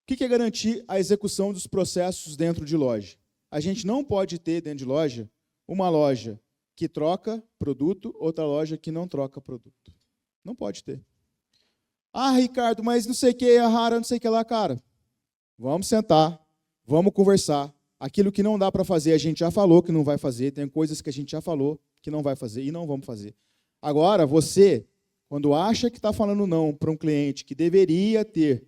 S1: O que é garantir a execução dos processos dentro de loja? A gente não pode ter dentro de loja uma loja que troca produto, outra loja que não troca produto. Não pode ter. Ah, Ricardo, mas não sei o que é rara, não sei o que lá, cara. Vamos sentar, vamos conversar. Aquilo que não dá para fazer, a gente já falou que não vai fazer. Tem coisas que a gente já falou que não vai fazer e não vamos fazer. Agora, você, quando acha que está falando não para um cliente que deveria ter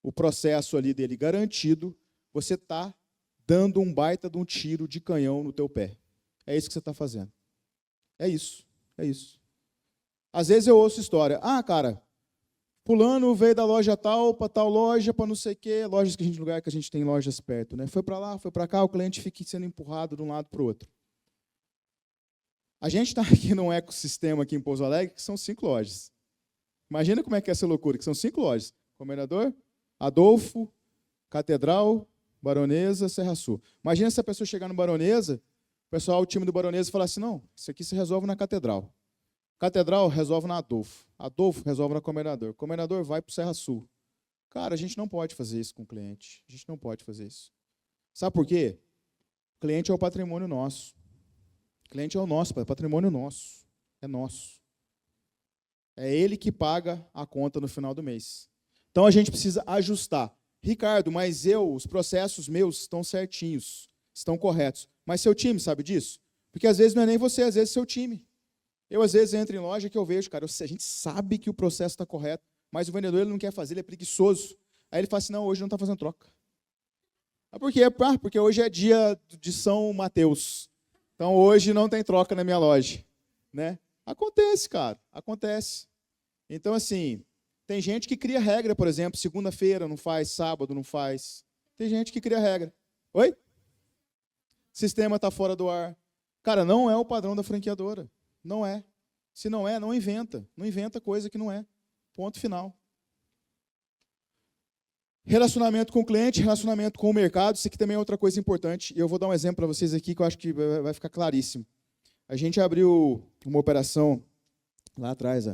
S1: o processo ali dele garantido, você está dando um baita de um tiro de canhão no teu pé. É isso que você está fazendo. É isso, é isso. Às vezes eu ouço história. Ah, cara, fulano veio da loja tal para tal loja, para não sei o quê, lojas que lugar que a gente tem lojas perto, né? Foi para lá, foi para cá, o cliente fica sendo empurrado de um lado para o outro. A gente está aqui num ecossistema aqui em Pouso Alegre que são 5 lojas. Imagina como é que é essa loucura, que são 5 lojas. Comendador, Adolfo, Catedral, Baronesa, Serra Sul. Imagina se a pessoa chegar no Baronesa, o time do Baronesa falar assim, não, isso aqui se resolve na Catedral. Catedral resolve na Adolfo. Adolfo resolve na Comendador. Comendador vai para o Serra Sul. Cara, a gente não pode fazer isso com o cliente. A gente não pode fazer isso. Sabe por quê? O cliente é o patrimônio nosso. O cliente é o nosso, é patrimônio nosso. É nosso. É ele que paga a conta no final do mês. Então, a gente precisa ajustar. Ricardo, mas os processos meus estão certinhos, estão corretos. Mas seu time sabe disso? Porque às vezes não é nem você, às vezes é seu time. Eu, às vezes, entro em loja que eu vejo, cara, a gente sabe que o processo está correto, mas o vendedor ele não quer fazer, ele é preguiçoso. Aí ele fala assim, não, hoje não está fazendo troca. Por quê? Porque hoje é dia de São Mateus. Então, hoje não tem troca na minha loja. Né? Acontece, cara, acontece. Então, assim, tem gente que cria regra, por exemplo, segunda-feira não faz, sábado não faz. Tem gente que cria regra. Oi? Sistema está fora do ar. Cara, não é o padrão da franqueadora. Não é. Se não é, não inventa. Não inventa coisa que não é. Ponto final. Relacionamento com o cliente, relacionamento com o mercado. Isso aqui também é outra coisa importante. E eu vou dar um exemplo para vocês aqui que eu acho que vai ficar claríssimo. A gente abriu uma operação lá atrás,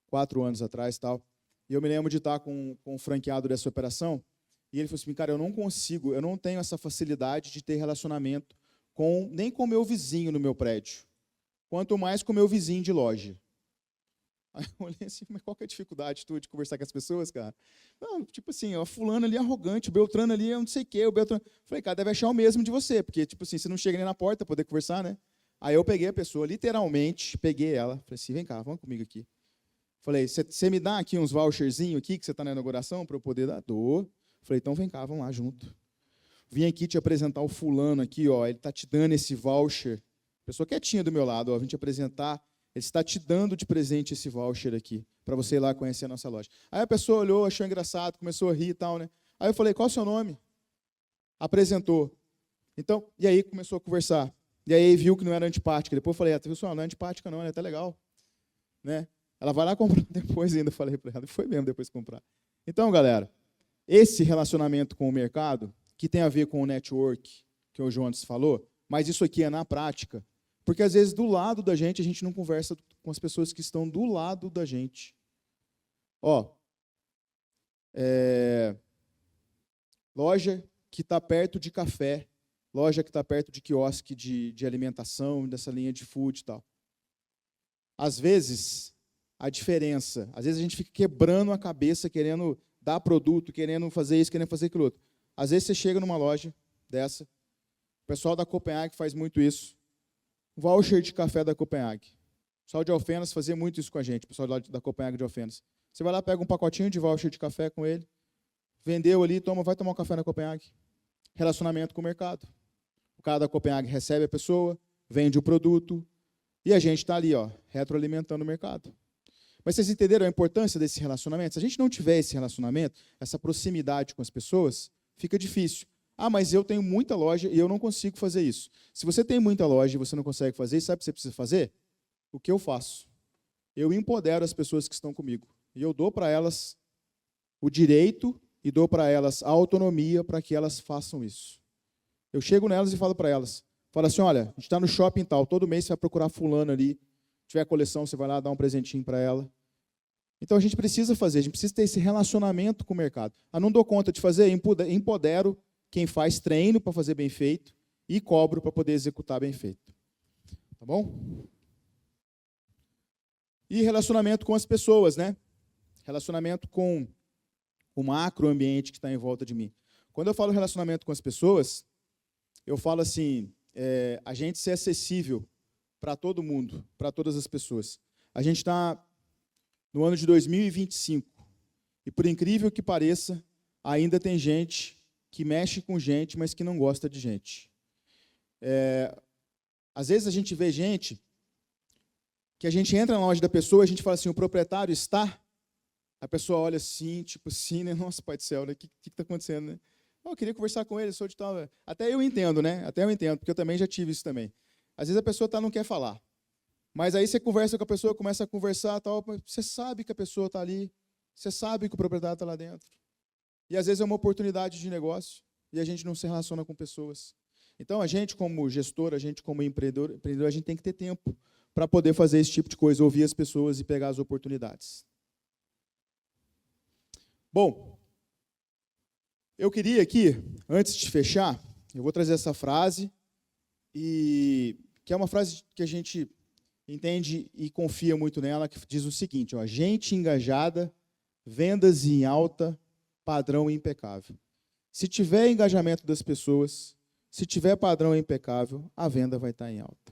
S1: 4 anos atrás, tal. E eu me lembro de estar com um franqueado dessa operação. E ele falou assim, cara, eu não consigo, eu não tenho essa facilidade de ter relacionamento nem com o meu vizinho no meu prédio. Quanto mais com o meu vizinho de loja. Aí eu olhei assim, mas qual que é a dificuldade de conversar com as pessoas, cara? Não, tipo assim, o fulano ali é arrogante, o Beltrano ali é não sei o quê, o Beltrano... Falei, cara, deve achar o mesmo de você, porque, tipo assim, você não chega nem na porta para poder conversar, né? Aí eu peguei a pessoa, literalmente, peguei ela, falei assim, vem cá, vamos comigo aqui. Falei, você me dá aqui uns voucherzinhos aqui, que você está na inauguração, para eu poder dar? Dou. Falei, então vem cá, vamos lá junto. Vim aqui te apresentar o fulano aqui, ó, ele está te dando esse voucher. Pessoa quietinha do meu lado, ó, vim te apresentar, ele está te dando de presente esse voucher aqui, para você ir lá conhecer a nossa loja. Aí a pessoa olhou, achou engraçado, começou a rir e tal, né? Aí eu falei, qual é o seu nome? Apresentou. Então, e aí começou a conversar. E aí viu que não era antipática. Depois eu falei, pessoal, não é antipática não, ela é até legal. Né? Ela vai lá comprar depois ainda, falei para ela, foi mesmo depois comprar. Então, galera, esse relacionamento com o mercado, que tem a ver com o network, que o João antes falou, mas isso aqui é na prática. Porque, às vezes, do lado da gente, a gente não conversa com as pessoas que estão do lado da gente. Ó, loja que está perto de café, loja que está perto de quiosque de alimentação, dessa linha de food e tal. Às vezes, a diferença, às vezes a gente fica quebrando a cabeça, querendo dar produto, querendo fazer isso, querendo fazer aquilo outro. Às vezes você chega numa loja dessa, o pessoal da Copenhague faz muito isso, voucher de café da Copenhague. O pessoal de Alfenas fazia muito isso com a gente, o pessoal da Copenhague de Alfenas. Você vai lá, pega um pacotinho de voucher de café com ele, vendeu ali, vai tomar um café na Copenhague. Relacionamento com o mercado. O cara da Copenhague recebe a pessoa, vende o produto, e a gente está ali, ó, retroalimentando o mercado. Mas vocês entenderam a importância desse relacionamento? Se a gente não tiver esse relacionamento, essa proximidade com as pessoas, fica difícil. Ah, mas eu tenho muita loja e eu não consigo fazer isso. Se você tem muita loja e você não consegue fazer isso, sabe o que você precisa fazer? O que eu faço? Eu empodero as pessoas que estão comigo. E eu dou para elas o direito e dou para elas a autonomia para que elas façam isso. Eu chego nelas e falo para elas, falo assim, olha, a gente está no shopping tal, todo mês você vai procurar fulano ali, se tiver coleção, você vai lá dar um presentinho para ela. Então a gente precisa fazer, a gente precisa ter esse relacionamento com o mercado. Ah, não dou conta de fazer, empodero quem faz, treino para fazer bem feito e cobro para poder executar bem feito. Tá bom? E relacionamento com as pessoas, né? Relacionamento com o macroambiente que está em volta de mim. Quando eu falo relacionamento com as pessoas, eu falo assim, a gente ser acessível para todo mundo, para todas as pessoas. A gente está no ano de 2025 e, por incrível que pareça, ainda tem gente que mexe com gente, mas que não gosta de gente. Às vezes a gente vê gente que a gente entra na loja da pessoa e a gente fala assim, o proprietário está? A pessoa olha assim, tipo assim, né? Nossa, pai do céu, né? O que está acontecendo, né? Eu queria conversar com ele, sou de tal... Até eu entendo, né? Até eu entendo, porque eu também já tive isso também. Às vezes a pessoa não quer falar. Mas aí você conversa com a pessoa, começa a conversar, tal, você sabe que a pessoa está ali, você sabe que o proprietário está lá dentro. E às vezes é uma oportunidade de negócio e a gente não se relaciona com pessoas. Então a gente como gestor, a gente como empreendedor, a gente tem que ter tempo para poder fazer esse tipo de coisa, ouvir as pessoas e pegar as oportunidades. Bom, eu queria aqui, antes de fechar, eu vou trazer essa frase, que é uma frase que a gente entende e confia muito nela, que diz o seguinte, ó, gente engajada, vendas em alta, padrão impecável. Se tiver engajamento das pessoas, se tiver padrão impecável, a venda vai estar em alta.